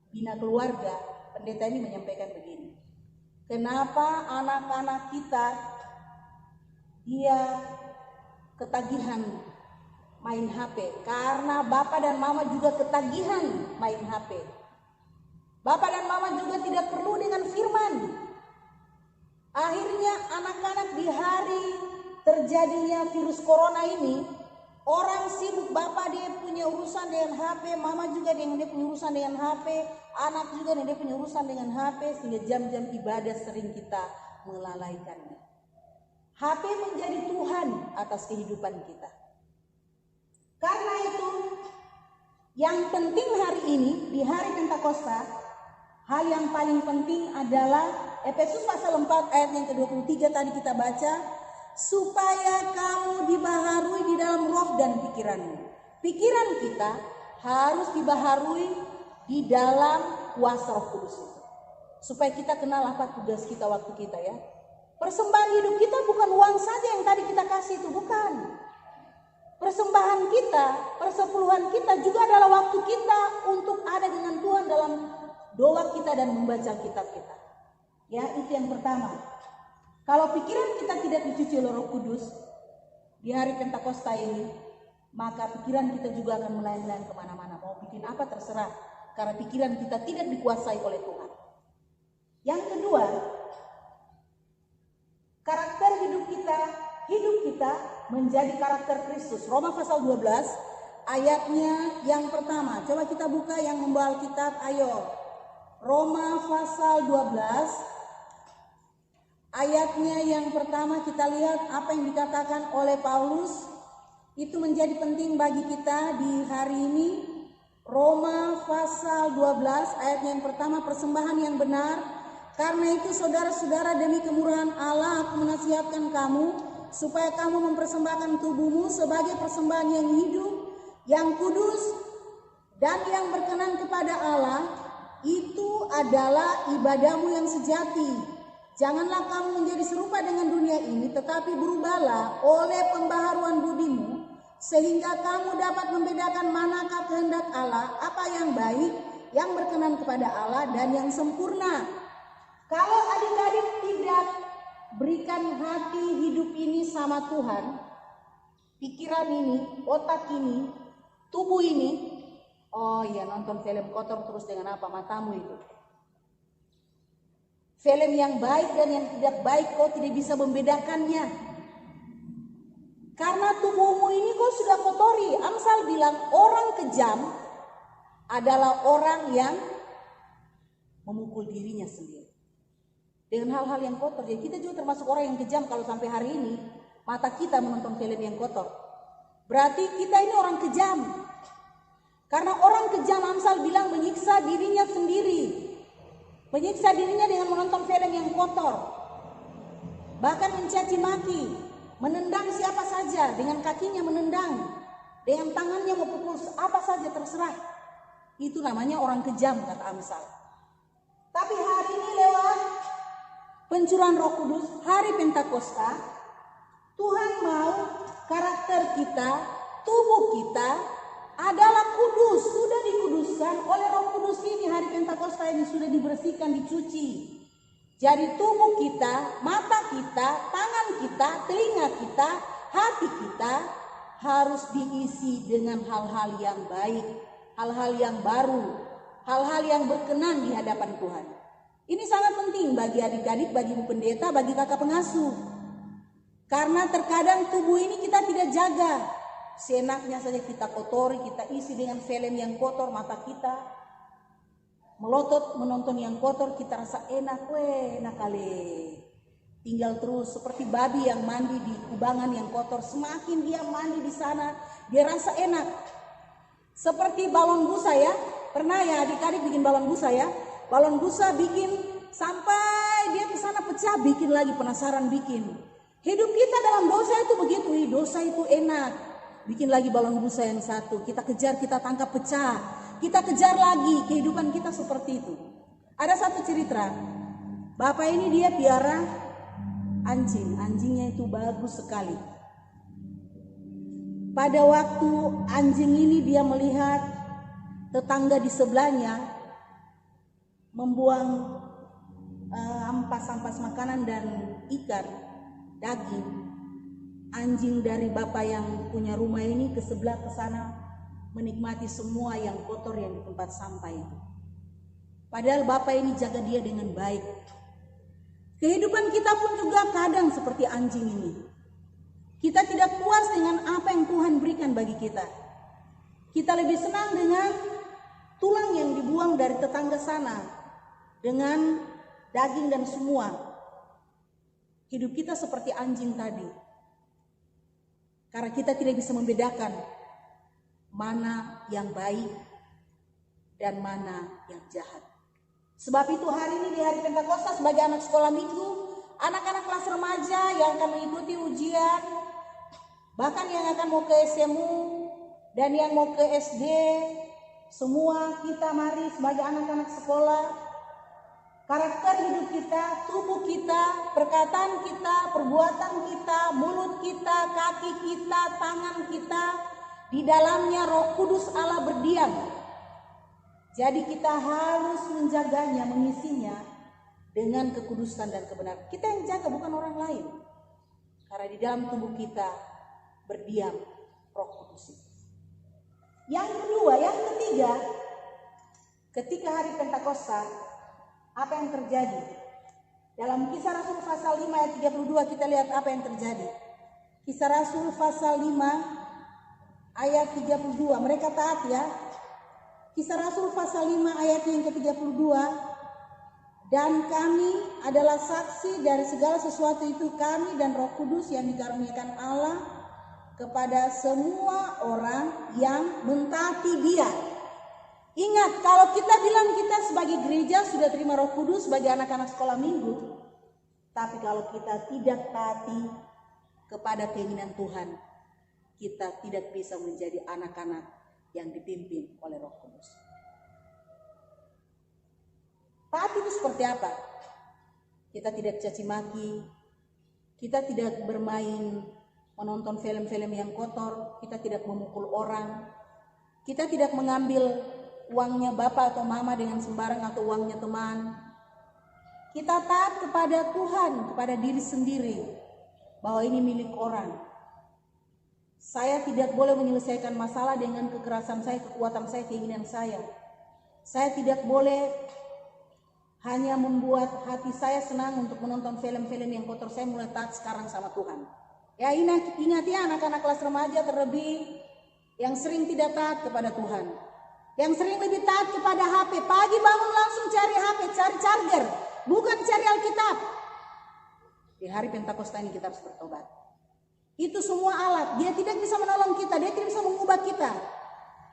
Bina Keluarga. Pendeta ini menyampaikan begini, kenapa anak-anak kita dia ketagihan main HP? Karena bapak dan mama juga ketagihan main HP. Bapak dan mama juga tidak perlu dengan firman. Akhirnya anak-anak di hari terjadinya virus corona ini, orang sibuk, bapak dia punya urusan dengan HP, mama juga dia punya urusan dengan HP, anak juga dia punya urusan dengan HP, sehingga jam-jam ibadah sering kita melalaikannya. HP menjadi Tuhan atas kehidupan kita. Karena itu, yang penting hari ini, di hari Pentakosta, hal yang paling penting adalah Efesus pasal 4 ayat yang ke-23 tadi kita baca, supaya kamu dibaharui di dalam roh dan pikiranmu. Pikiran kita harus dibaharui di dalam kuasa Roh Kudus itu. Supaya kita kenal apa tugas kita waktu kita ya. Persembahan hidup kita bukan uang saja yang tadi kita kasih itu, bukan. Persembahan kita, persepuluhan kita juga adalah waktu kita untuk ada dengan Tuhan dalam doa kita dan membaca kitab kita. Ya, itu yang pertama. Kalau pikiran kita tidak dicuci oleh Roh Kudus di hari Pentakosta ini, maka pikiran kita juga akan melayang-layang kemana-mana. Mau bikin apa terserah, karena pikiran kita tidak dikuasai oleh Tuhan. Yang kedua, karakter hidup kita menjadi karakter Kristus. Roma pasal 12 ayatnya yang pertama. Coba kita buka yang membawa Alkitab, ayo. Roma pasal 12 ayatnya yang pertama, kita lihat apa yang dikatakan oleh Paulus. Itu menjadi penting bagi kita di hari ini. Roma pasal 12 ayat yang pertama, persembahan yang benar. Karena itu saudara-saudara, demi kemurahan Allah aku menasihatkan kamu, supaya kamu mempersembahkan tubuhmu sebagai persembahan yang hidup, yang kudus, dan yang berkenan kepada Allah, itu adalah ibadahmu yang sejati. Janganlah kamu menjadi serupa dengan dunia ini, tetapi berubahlah oleh pembaharuan budimu, sehingga kamu dapat membedakan manakah kehendak Allah, apa yang baik, yang berkenan kepada Allah, dan yang sempurna. Kalau adik-adik tidak berikan hati hidup ini sama Tuhan, pikiran ini, otak ini, tubuh ini, oh iya, nonton film kotor terus dengan apa matamu itu. Film yang baik dan yang tidak baik kau tidak bisa membedakannya. Karena tubuhmu ini kau sudah kotori. Amsal bilang orang kejam adalah orang yang memukul dirinya sendiri dengan hal-hal yang kotor. Jadi kita juga termasuk orang yang kejam kalau sampai hari ini mata kita menonton film yang kotor. Berarti kita ini orang kejam. Karena orang kejam, Amsal bilang, menyiksa dirinya sendiri. Menyiksa dirinya dengan menonton film yang kotor. Bahkan mencaci maki, menendang siapa saja, dengan kakinya menendang, dengan tangannya memukul apa saja terserah. Itu namanya orang kejam, kata Amsal. Tapi hari ini lewat pencurahan Roh Kudus, hari Pentakosta, Tuhan mau karakter kita, tubuh kita adalah kudus, sudah dikuduskan oleh Roh Kudus ini. Hari Pentakosta ini sudah dibersihkan, dicuci. Jadi tubuh kita, mata kita, tangan kita, telinga kita, hati kita harus diisi dengan hal-hal yang baik, hal-hal yang baru, hal-hal yang berkenan di hadapan Tuhan. Ini sangat penting bagi adik-adik, bagi ibu pendeta, bagi kakak pengasuh. Karena terkadang tubuh ini kita tidak jaga. Seenaknya saja kita kotori, kita isi dengan film yang kotor, mata kita melotot menonton yang kotor, kita rasa enak, enak kali. Tinggal terus seperti babi yang mandi di kubangan yang kotor, semakin dia mandi di sana, dia rasa enak. Seperti balon busa ya, pernah ya adik-adik bikin balon busa ya? Balon busa bikin sampai dia ke sana pecah, bikin lagi, penasaran bikin. Hidup kita dalam dosa itu begitu, dosa itu enak. Bikin lagi balon busa yang satu, kita kejar, kita tangkap pecah, kita kejar lagi, kehidupan kita seperti itu. Ada satu cerita, bapak ini dia piara anjing, anjingnya itu bagus sekali. Pada waktu anjing ini dia melihat tetangga di sebelahnya membuang ampas-ampas makanan dan ikan, daging. Anjing dari bapak yang punya rumah ini ke sebelah ke sana menikmati semua yang kotor yang di tempat sampah itu. Padahal bapak ini jaga dia dengan baik. Kehidupan kita pun juga kadang seperti anjing ini. Kita tidak puas dengan apa yang Tuhan berikan bagi kita. Kita lebih senang dengan tulang yang dibuang dari tetangga sana, dengan daging dan semua. Hidup kita seperti anjing tadi. Karena kita tidak bisa membedakan mana yang baik dan mana yang jahat. Sebab itu hari ini di hari Pentakosta sebagai anak sekolah minggu, anak-anak kelas remaja yang akan mengikuti ujian, bahkan yang akan mau ke SMU dan yang mau ke SD, semua kita mari sebagai anak-anak sekolah, karakter hidup kita, tubuh kita, perkataan kita, perbuatan kita, mulut kita, kaki kita, tangan kita, di dalamnya Roh Kudus Allah berdiam. Jadi kita harus menjaganya, mengisinya dengan kekudusan dan kebenaran. Kita yang jaga, bukan orang lain. Karena di dalam tubuh kita berdiam Roh Kudus. Yang kedua, yang ketiga, ketika hari Pentakosta, apa yang terjadi? Dalam Kisah Rasul pasal 5 ayat 32 kita lihat apa yang terjadi. Kisah Rasul pasal 5 ayat 32, mereka taat ya. Kisah Rasul pasal 5 ayat yang ke-32, dan kami adalah saksi dari segala sesuatu itu, kami dan Roh Kudus yang dikaruniakan Allah kepada semua orang yang mentaati Dia. Ingat, kalau kita bilang kita sebagai gereja sudah terima Roh Kudus sebagai anak-anak sekolah minggu, tapi kalau kita tidak taati kepada keinginan Tuhan, kita tidak bisa menjadi anak-anak yang dipimpin oleh Roh Kudus. Taat itu seperti apa? Kita tidak caci maki, kita tidak bermain menonton film-film yang kotor, kita tidak memukul orang, kita tidak mengambil uangnya bapak atau mama dengan sembarang atau uangnya teman. Kita taat kepada Tuhan, kepada diri sendiri, bahwa ini milik orang. Saya tidak boleh menyelesaikan masalah dengan kekerasan saya, kekuatan saya, keinginan saya. Saya tidak boleh hanya membuat hati saya senang untuk menonton film-film yang kotor. Saya mulai taat sekarang sama Tuhan. Ya ingat ya anak-anak kelas remaja terlebih yang sering tidak taat kepada Tuhan. Yang sering lebih taat kepada HP. Pagi bangun langsung cari HP, cari charger. Bukan cari Alkitab. Di hari Pentakosta ini kita harus bertobat. Itu semua alat. Dia tidak bisa menolong kita. Dia tidak bisa mengubah kita.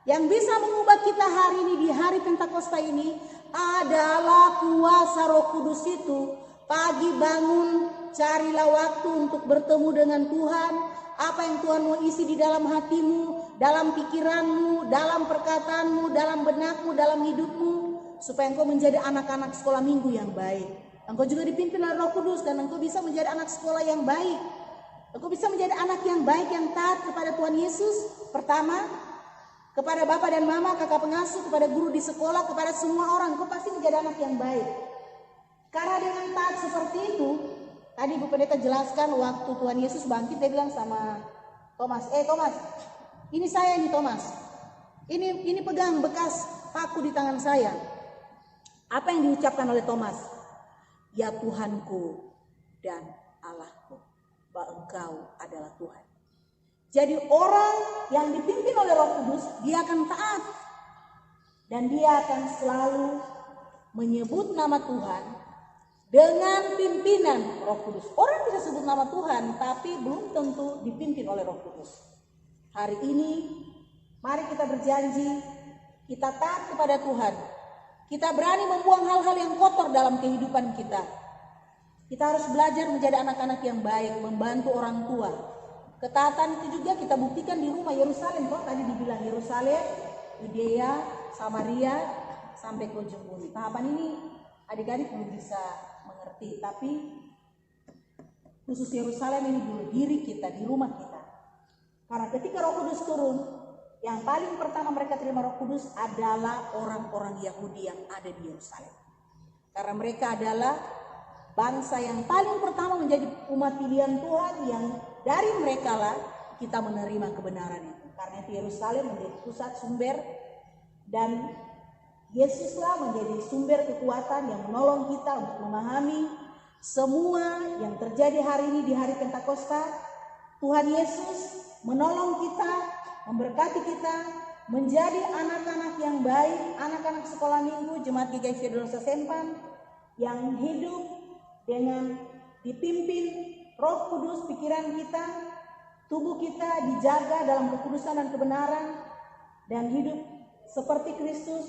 Yang bisa mengubah kita hari ini di hari Pentakosta ini adalah kuasa Roh Kudus itu. Pagi bangun, carilah waktu untuk bertemu dengan Tuhan. Apa yang Tuhan mau isi di dalam hatimu, dalam pikiranmu, dalam perkataanmu, dalam benakmu, dalam hidupmu. Supaya engkau menjadi anak-anak sekolah minggu yang baik. Engkau juga dipimpin oleh Roh Kudus dan engkau bisa menjadi anak sekolah yang baik. Engkau bisa menjadi anak yang baik, yang taat kepada Tuhan Yesus. Pertama, kepada bapak dan mama, kakak pengasuh, kepada guru di sekolah, kepada semua orang. Engkau pasti menjadi anak yang baik. Karena dengan taat seperti itu, tadi Bu Pendeta jelaskan waktu Tuhan Yesus bangkit, dia bilang sama Thomas, Thomas, ini saya ini Thomas. Ini pegang bekas paku di tangan saya. Apa yang diucapkan oleh Thomas? Ya Tuhanku dan Allahku, bahwa Engkau adalah Tuhan. Jadi orang yang dipimpin oleh Roh Kudus, dia akan taat. Dan dia akan selalu menyebut nama Tuhan dengan pimpinan Roh Kudus. Orang bisa sebut nama Tuhan, tapi belum tentu dipimpin oleh Roh Kudus. Hari ini, mari kita berjanji, kita taat kepada Tuhan. Kita berani membuang hal-hal yang kotor dalam kehidupan kita. Kita harus belajar menjadi anak-anak yang baik, membantu orang tua. Ketaatan itu juga kita buktikan di rumah Yerusalem. Kok tadi dibilang Yerusalem, Yudea, Samaria, sampai ke ujung bumi. Tahapan ini adik-adik belum bisa mengerti. Tapi khusus Yerusalem ini dulu, diri kita, di rumah kita. Karena ketika Roh Kudus turun, yang paling pertama mereka terima Roh Kudus adalah orang-orang Yahudi yang ada di Yerusalem. Karena mereka adalah bangsa yang paling pertama menjadi umat pilihan Tuhan, yang dari mereka lah kita menerima kebenaran itu. Karena itu Yerusalem menjadi pusat sumber, dan Yesuslah menjadi sumber kekuatan yang menolong kita untuk memahami semua yang terjadi hari ini di hari Pentakosta. Tuhan Yesus menolong kita, memberkati kita menjadi anak-anak yang baik, anak-anak sekolah minggu Jemaat GKI Donosa Sempan yang hidup dengan dipimpin Roh Kudus. Pikiran kita, tubuh kita dijaga dalam kekudusan dan kebenaran, dan hidup seperti Kristus,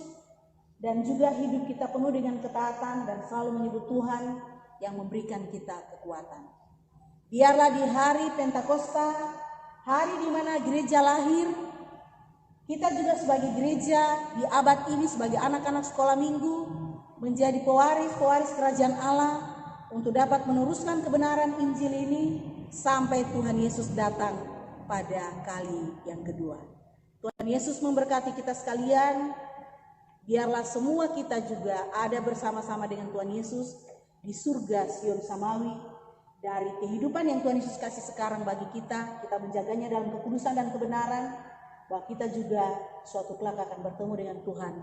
dan juga hidup kita penuh dengan ketaatan dan selalu menyebut Tuhan yang memberikan kita kekuatan. Biarlah di hari Pentakosta, hari di mana gereja lahir, kita juga sebagai gereja di abad ini sebagai anak-anak sekolah minggu menjadi pewaris kerajaan Allah untuk dapat meneruskan kebenaran Injil ini sampai Tuhan Yesus datang pada kali yang kedua. Tuhan Yesus memberkati kita sekalian. Biarlah semua kita juga ada bersama-sama dengan Tuhan Yesus di surga Sion Samawi. Dari kehidupan yang Tuhan Yesus kasih sekarang bagi kita, kita menjaganya dalam kekudusan dan kebenaran, bahwa kita juga suatu kelak akan bertemu dengan Tuhan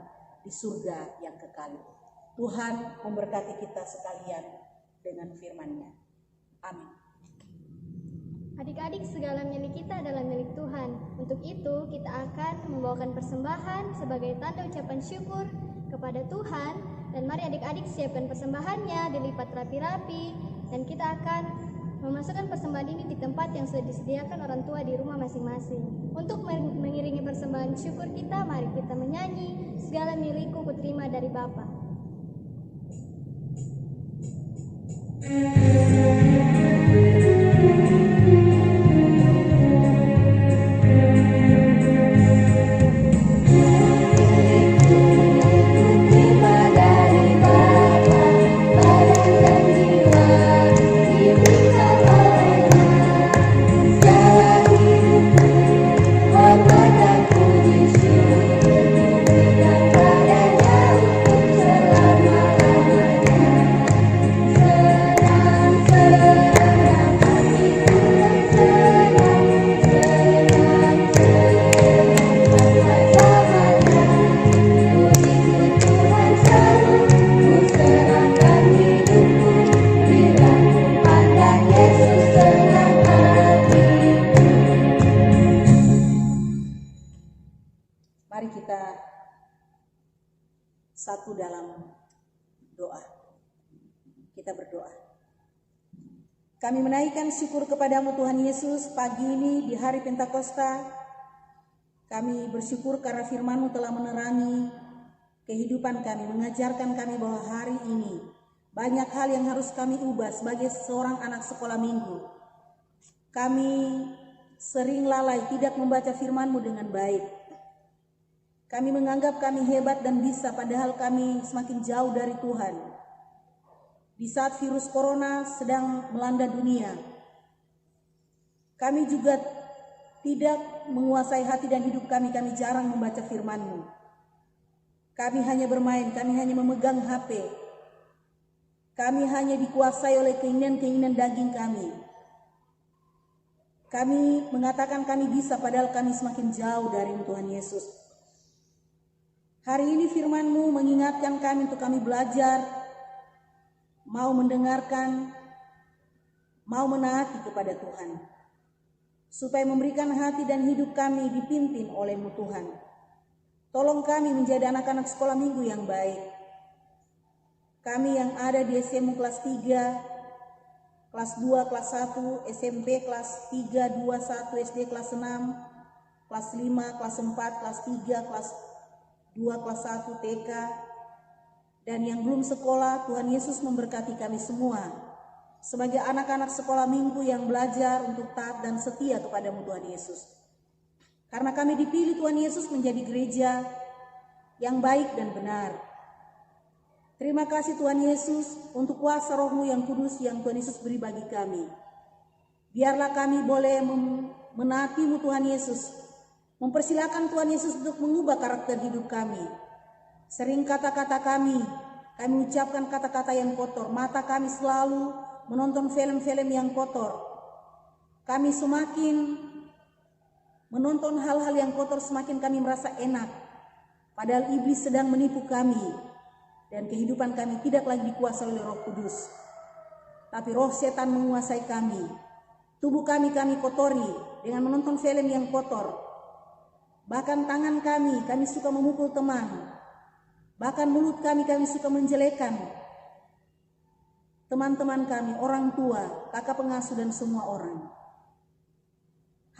di surga yang kekal. Tuhan memberkati kita sekalian dengan firman-Nya. Amin. Adik-adik, segala milik kita adalah milik Tuhan. Untuk itu, kita akan membawakan persembahan sebagai tanda ucapan syukur kepada Tuhan. Dan mari adik-adik siapkan persembahannya, dilipat rapi-rapi. Dan kita akan memasukkan persembahan ini di tempat yang sudah disediakan orang tua di rumah masing-masing. Untuk mengiringi persembahan syukur kita, mari kita menyanyi segala milikku kuterima dari Bapa. Mari kita satu dalam doa. Kita berdoa. Kami menaikkan syukur kepadamu Tuhan Yesus pagi ini di hari Pentakosta. Kami bersyukur karena firman-Mu telah menerangi kehidupan kami, mengajarkan kami bahwa hari ini banyak hal yang harus kami ubah sebagai seorang anak sekolah minggu. Kami sering lalai tidak membaca firman-Mu dengan baik. Kami menganggap kami hebat dan bisa, padahal kami semakin jauh dari Tuhan. Di saat virus corona sedang melanda dunia, kami juga tidak menguasai hati dan hidup kami. Kami jarang membaca firman-Mu. Kami hanya bermain, kami hanya memegang HP. Kami hanya dikuasai oleh keinginan-keinginan daging kami. Kami mengatakan kami bisa, padahal kami semakin jauh dari Tuhan Yesus. Hari ini firman-Mu mengingatkan kami untuk kami belajar, mau mendengarkan, mau menaati kepada Tuhan. Supaya memberikan hati dan hidup kami dipimpin oleh-Mu Tuhan. Tolong kami menjadi anak-anak sekolah minggu yang baik. Kami yang ada di SMU kelas 3, kelas 2, kelas 1, SMP kelas 3, 2, 1, SD kelas 6, kelas 5, kelas 4, kelas 3, kelas 2, kelas 1, TK, dan yang belum sekolah. Tuhan Yesus memberkati kami semua sebagai anak-anak sekolah minggu yang belajar untuk taat dan setia kepada-Mu Tuhan Yesus. Karena kami dipilih Tuhan Yesus menjadi gereja yang baik dan benar. Terima kasih Tuhan Yesus untuk kuasa Roh-Mu yang kudus yang Tuhan Yesus beri bagi kami. Biarlah kami boleh menaati-Mu Tuhan Yesus. Mempersilakan Tuhan Yesus untuk mengubah karakter hidup kami. Sering kata-kata kami ucapkan kata-kata yang kotor. Mata kami selalu menonton film-film yang kotor. Kami semakin menonton hal-hal yang kotor, semakin kami merasa enak. Padahal iblis sedang menipu kami. Dan kehidupan kami tidak lagi dikuasai oleh Roh Kudus. Tapi roh setan menguasai kami. Tubuh kami kotori dengan menonton film yang kotor. Bahkan tangan kami suka memukul teman. Bahkan mulut kami suka menjelekan teman-teman kami, orang tua, kakak pengasuh dan semua orang.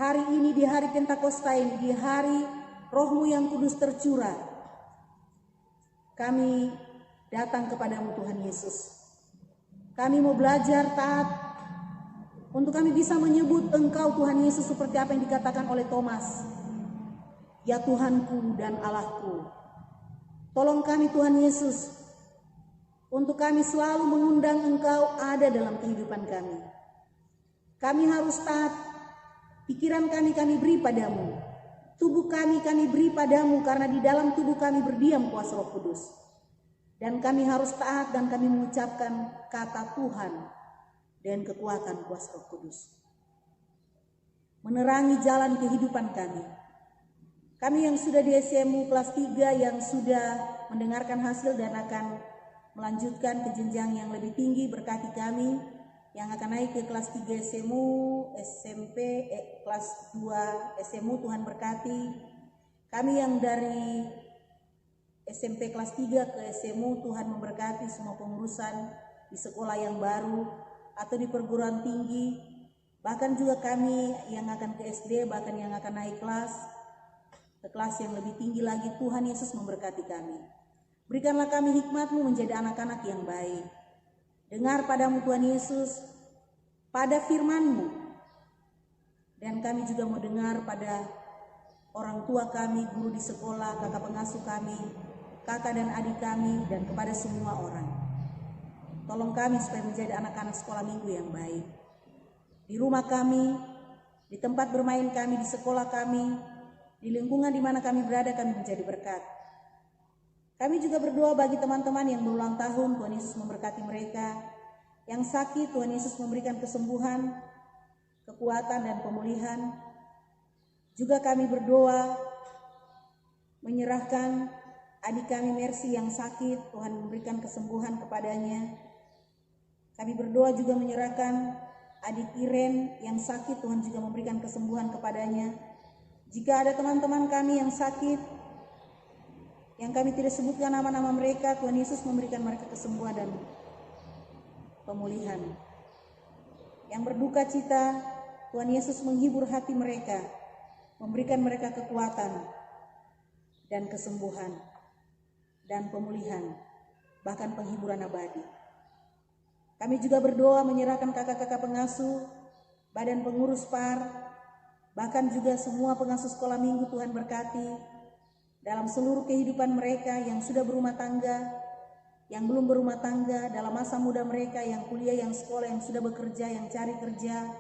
Hari ini di hari Pentakosta ini, di hari Roh-Mu yang kudus tercurah, kami datang kepada-Mu Tuhan Yesus. Kami mau belajar taat untuk kami bisa menyebut Engkau Tuhan Yesus seperti apa yang dikatakan oleh Thomas. Ya Tuhanku dan Allahku. Tolong kami Tuhan Yesus, untuk kami selalu mengundang Engkau ada dalam kehidupan kami. Kami harus taat, pikiran kami beri padamu. Tubuh kami beri padamu, karena di dalam tubuh kami berdiam kuasa Roh Kudus. Dan kami harus taat dan kami mengucapkan kata Tuhan dan kekuatan kuasa Roh Kudus. Menerangi jalan kehidupan kami. Kami yang sudah di SMU kelas 3 yang sudah mendengarkan hasil dan akan melanjutkan ke jenjang yang lebih tinggi, berkati kami yang akan naik ke kelas 3 SMU, SMP, kelas 2 SMU, Tuhan berkati. Kami yang dari SMP kelas 3 ke SMU, Tuhan memberkati semua pengurusan di sekolah yang baru atau di perguruan tinggi. Bahkan juga kami yang akan ke SD, bahkan yang akan naik kelas, ke kelas yang lebih tinggi lagi. Tuhan Yesus memberkati kami. Berikanlah kami hikmat-Mu menjadi anak-anak yang baik. Dengar padamu Tuhan Yesus, pada firman-Mu. Dan kami juga mau dengar pada orang tua kami, guru di sekolah, kakak pengasuh kami, kakak dan adik kami, dan kepada semua orang. Tolong kami supaya menjadi anak-anak sekolah minggu yang baik. Di rumah kami, di tempat bermain kami, di sekolah kami, di lingkungan di mana kami berada, kami menjadi berkat. Kami juga berdoa bagi teman-teman yang berulang tahun, Tuhan Yesus memberkati mereka. Yang sakit, Tuhan Yesus memberikan kesembuhan, kekuatan dan pemulihan. Juga kami berdoa menyerahkan adik kami Mercy yang sakit, Tuhan memberikan kesembuhan kepadanya. Kami berdoa juga menyerahkan adik Iren yang sakit, Tuhan juga memberikan kesembuhan kepadanya. Jika ada teman-teman kami yang sakit, yang kami tidak sebutkan nama-nama mereka, Tuhan Yesus memberikan mereka kesembuhan dan pemulihan. Yang berduka cita, Tuhan Yesus menghibur hati mereka, memberikan mereka kekuatan dan kesembuhan dan pemulihan, bahkan penghiburan abadi. Kami juga berdoa menyerahkan kakak-kakak pengasuh, badan pengurus PAR, bahkan juga semua pengasuh sekolah minggu. Tuhan berkati dalam seluruh kehidupan mereka yang sudah berumah tangga, yang belum berumah tangga, dalam masa muda mereka, yang kuliah, yang sekolah, yang sudah bekerja, yang cari kerja.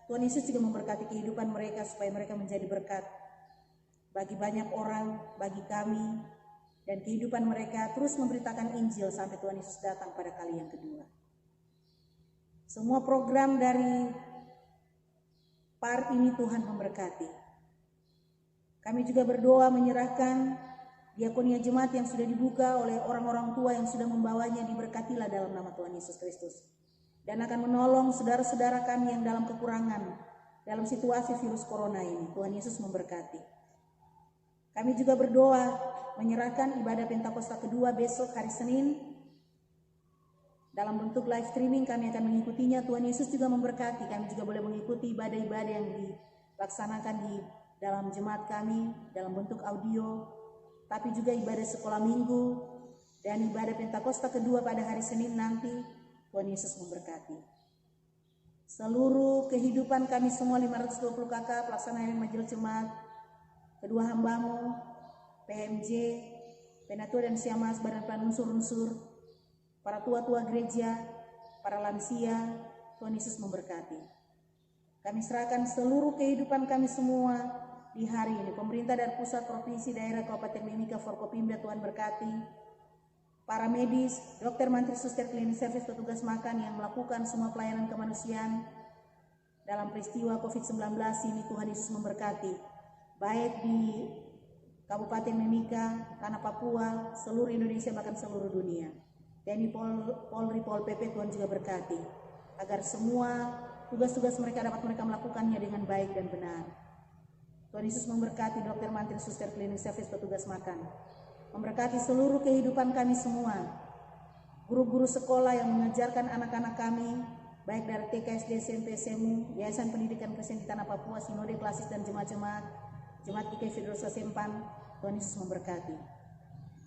Tuhan Yesus juga memberkati kehidupan mereka supaya mereka menjadi berkat bagi banyak orang, bagi kami, dan kehidupan mereka terus memberitakan Injil sampai Tuhan Yesus datang pada kali yang kedua. Semua program dari PAR ini Tuhan memberkati. Kami juga berdoa menyerahkan diakonia jemaat yang sudah dibuka oleh orang-orang tua yang sudah membawanya, diberkatilah dalam nama Tuhan Yesus Kristus. Dan akan menolong saudara-saudara kami yang dalam kekurangan dalam situasi virus corona ini. Tuhan Yesus memberkati. Kami juga berdoa menyerahkan ibadah Pentakosta kedua besok hari Senin. Dalam bentuk live streaming kami akan mengikutinya. Tuhan Yesus juga memberkati. Kami juga boleh mengikuti ibadah-ibadah yang dilaksanakan di dalam jemaat kami dalam bentuk audio, tapi juga ibadah sekolah minggu dan ibadah Pentakosta kedua pada hari Senin nanti. Tuhan Yesus memberkati. Seluruh kehidupan kami semua 520 kakak, pelaksana majelis jemaat, kedua hambamu, PMJ, Penatua dan Siamas, badan unsur-unsur, para tua-tua gereja, para lansia, Tuhan Yesus memberkati. Kami serahkan seluruh kehidupan kami semua di hari ini. Pemerintah dari pusat, provinsi, daerah, Kabupaten Mimika, Forkopimda, Tuhan berkati. Para medis, dokter, mantri, suster, klinis servis, petugas makan yang melakukan semua pelayanan kemanusiaan dalam peristiwa COVID-19 ini, Tuhan Yesus memberkati. Baik di Kabupaten Mimika, Tanah Papua, seluruh Indonesia, bahkan seluruh dunia. TNI, Polri, Pol PP, Tuhan juga berkati. Agar semua tugas-tugas mereka dapat mereka melakukannya dengan baik dan benar. Tuhan Yesus memberkati dokter, mantri, suster, klinis servis, petugas makan. Memberkati seluruh kehidupan kami semua. Guru-guru sekolah yang mengajarkan anak-anak kami, baik dari TK, SD, SMP, SMU, Yayasan Pendidikan Kristen di Tanah Papua, Sinode Klasis dan jemaat-jemaat, Jemaat IKF Federosa Sempan, Tuhan Yesus memberkati.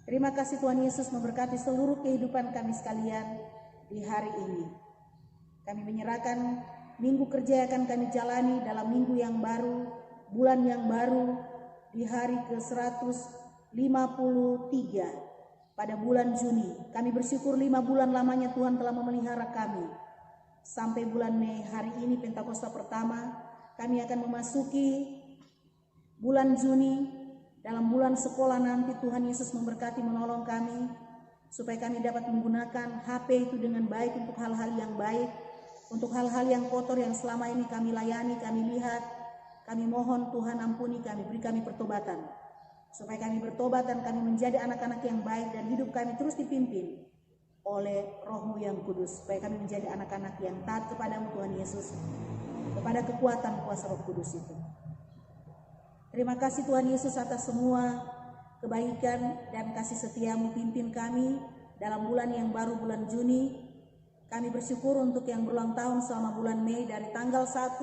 Terima kasih Tuhan Yesus memberkati seluruh kehidupan kami sekalian di hari ini. Kami menyerahkan minggu kerja yang akan kami jalani dalam minggu yang baru, bulan yang baru, di hari ke-153 pada bulan Juni. Kami bersyukur 5 bulan lamanya Tuhan telah memelihara kami. Sampai bulan Mei hari ini Pentakosta pertama, kami akan memasuki bulan Juni. Dalam bulan sekolah nanti Tuhan Yesus memberkati, menolong kami supaya kami dapat menggunakan HP itu dengan baik untuk hal-hal yang baik, untuk hal-hal yang kotor yang selama ini kami layani, kami lihat. Kami mohon Tuhan ampuni kami, beri kami pertobatan. Supaya kami bertobat dan kami menjadi anak-anak yang baik dan hidup kami terus dipimpin oleh Roh-Mu yang kudus. Supaya kami menjadi anak-anak yang taat kepadamu Tuhan Yesus, kepada kekuatan kuasa Roh Kudus itu. Terima kasih Tuhan Yesus atas semua kebaikan dan kasih setiamu, pimpin kami dalam bulan yang baru, bulan Juni. Kami bersyukur untuk yang berulang tahun selama bulan Mei dari tanggal 1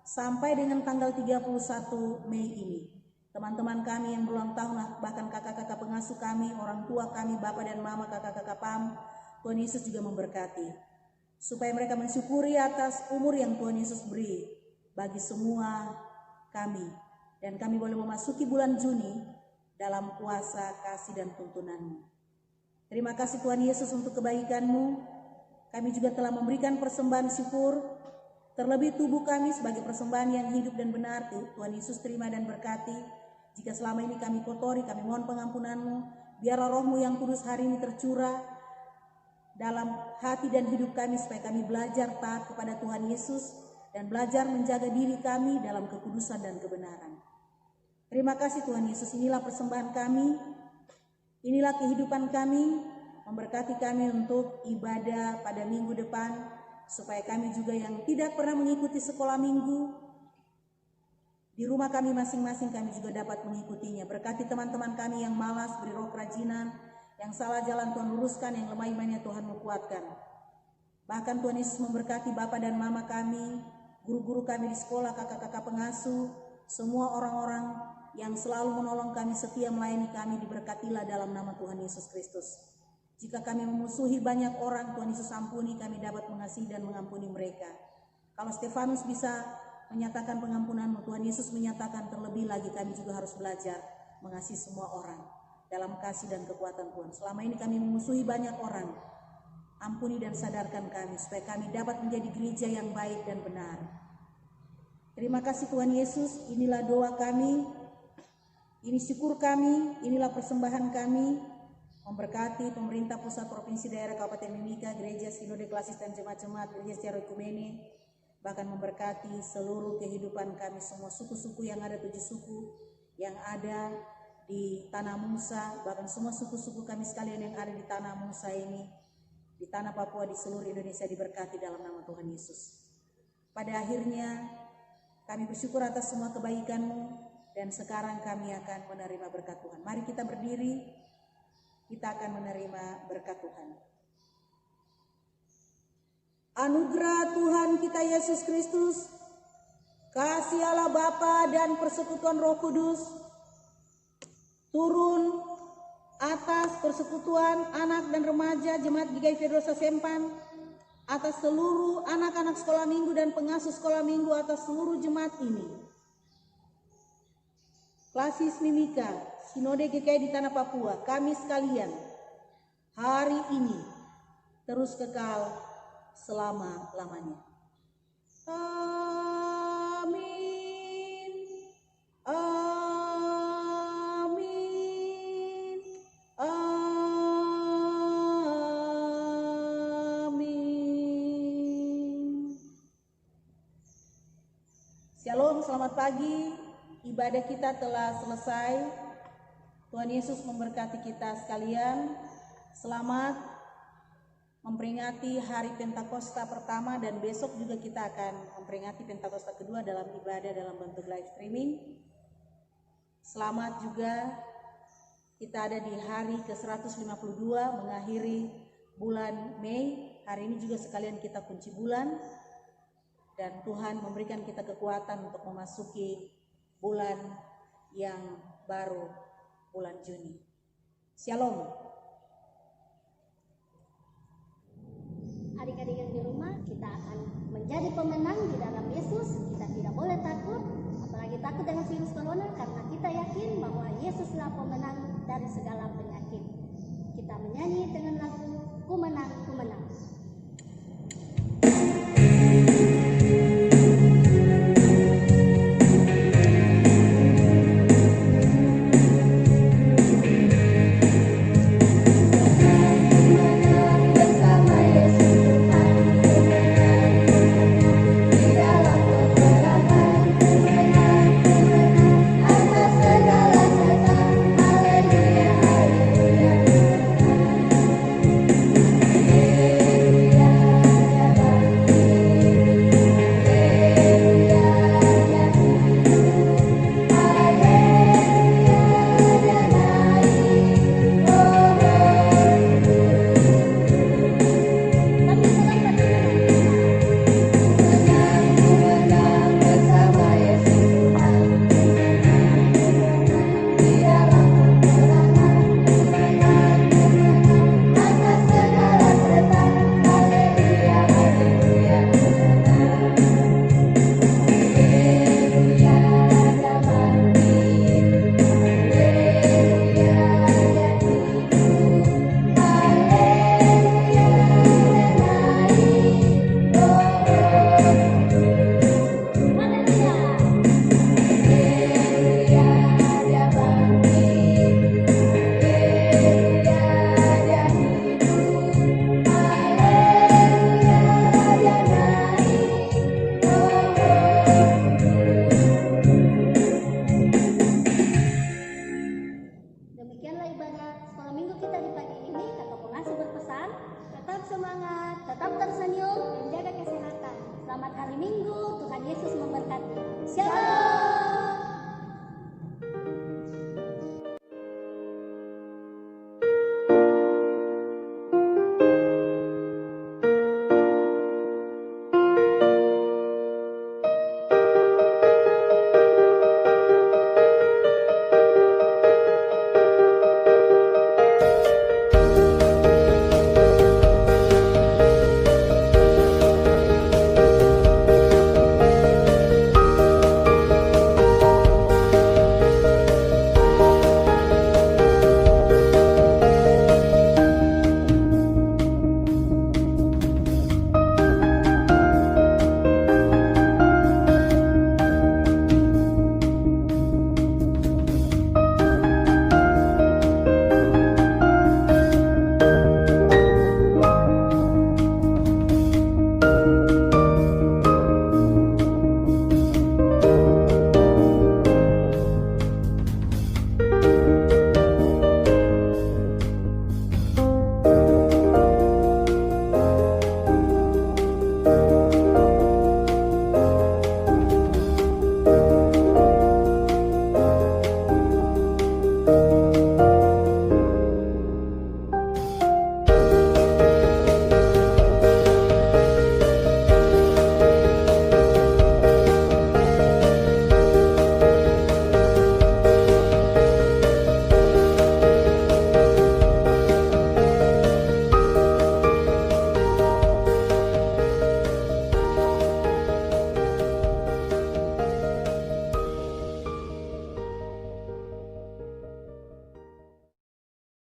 sampai dengan tanggal 31 Mei ini. Teman-teman kami yang berulang tahun, bahkan kakak-kakak pengasuh kami, orang tua kami, bapak dan mama, kakak-kakak PAM, Tuhan Yesus juga memberkati. Supaya mereka mensyukuri atas umur yang Tuhan Yesus beri bagi semua kami. Dan kami boleh memasuki bulan Juni dalam kuasa, kasih, dan tuntunan-Mu. Terima kasih Tuhan Yesus untuk kebaikan-Mu. Kami juga telah memberikan persembahan syukur, terlebih tubuh kami sebagai persembahan yang hidup dan benar. Tuhan Yesus terima dan berkati. Jika selama ini kami kotori, kami mohon pengampunan-Mu. Biarlah Roh-Mu yang kudus hari ini tercurah dalam hati dan hidup kami, supaya kami belajar taat kepada Tuhan Yesus dan belajar menjaga diri kami dalam kekudusan dan kebenaran. Terima kasih Tuhan Yesus, inilah persembahan kami, inilah kehidupan kami. Memberkati kami untuk ibadah pada minggu depan, supaya kami juga yang tidak pernah mengikuti sekolah minggu Di rumah kami masing-masing kami juga dapat mengikutinya. Berkati teman-teman kami yang malas, beri roh kerajinan, yang salah jalan Tuhan luruskan, yang lemah imannya Tuhan menguatkan. Bahkan Tuhan Yesus memberkati Bapa dan Mama kami, guru-guru kami di sekolah, kakak-kakak pengasuh, semua orang-orang yang selalu menolong kami, setia melayani kami, diberkatilah dalam nama Tuhan Yesus Kristus. Jika kami memusuhi banyak orang, Tuhan Yesus ampuni, kami dapat mengasihi dan mengampuni mereka. Kalau Stefanus bisa menyatakan pengampunan-Mu, Tuhan Yesus menyatakan terlebih lagi kami juga harus belajar mengasihi semua orang dalam kasih dan kekuatan Tuhan. Selama ini kami memusuhi banyak orang, ampuni dan sadarkan kami supaya kami dapat menjadi gereja yang baik dan benar. Terima kasih Tuhan Yesus, inilah doa kami, ini syukur kami, inilah persembahan kami. Memberkati pemerintah pusat, provinsi, daerah, kabupaten Mimika, gereja, sinode, klasis dan jemaat-jemaat, gereja secara ekumene, bahkan memberkati seluruh kehidupan kami semua, suku-suku yang ada, 7 suku yang ada di Tanah Musa, bahkan semua suku-suku kami sekalian yang ada di Tanah Musa ini, di Tanah Papua, di seluruh Indonesia, diberkati dalam nama Tuhan Yesus. Pada akhirnya kami bersyukur atas semua kebaikan-Mu, dan sekarang kami akan menerima berkat Tuhan. Mari kita berdiri, kita akan menerima berkat Tuhan. Anugerah Tuhan kita Yesus Kristus, kasih Allah Bapa dan persekutuan Roh Kudus turun atas persekutuan anak dan remaja Jemaat GKI Federosa Sempan, atas seluruh anak-anak sekolah minggu dan pengasuh sekolah minggu, atas seluruh jemaat ini. Klasis Mimika, Sinode GKI di Tanah Papua, kami sekalian hari ini terus kekal selama-lamanya. Amin. Amin. Amin. Shalom, selamat pagi. Ibadah kita telah selesai. Tuhan Yesus memberkati kita sekalian. Selamat memperingati hari Pentakosta pertama, dan besok juga kita akan memperingati Pentakosta kedua dalam ibadah dalam bentuk live streaming. Selamat juga kita ada di hari ke-152 mengakhiri bulan Mei. Hari ini juga sekalian kita kunci bulan, dan Tuhan memberikan kita kekuatan untuk memasuki bulan yang baru, bulan Juni. Shalom. Adik-adik yang di rumah, kita akan menjadi pemenang di dalam Yesus. Kita tidak boleh takut, apalagi takut dengan virus corona, karena kita yakin bahwa Yesuslah pemenang dari segala penyakit. Kita menyanyi dengan lagu Ku Menang, Ku Menang. Tetap tersenyum dan jaga kesehatan. Selamat hari Minggu, Tuhan Yesus memberkati. Shalom.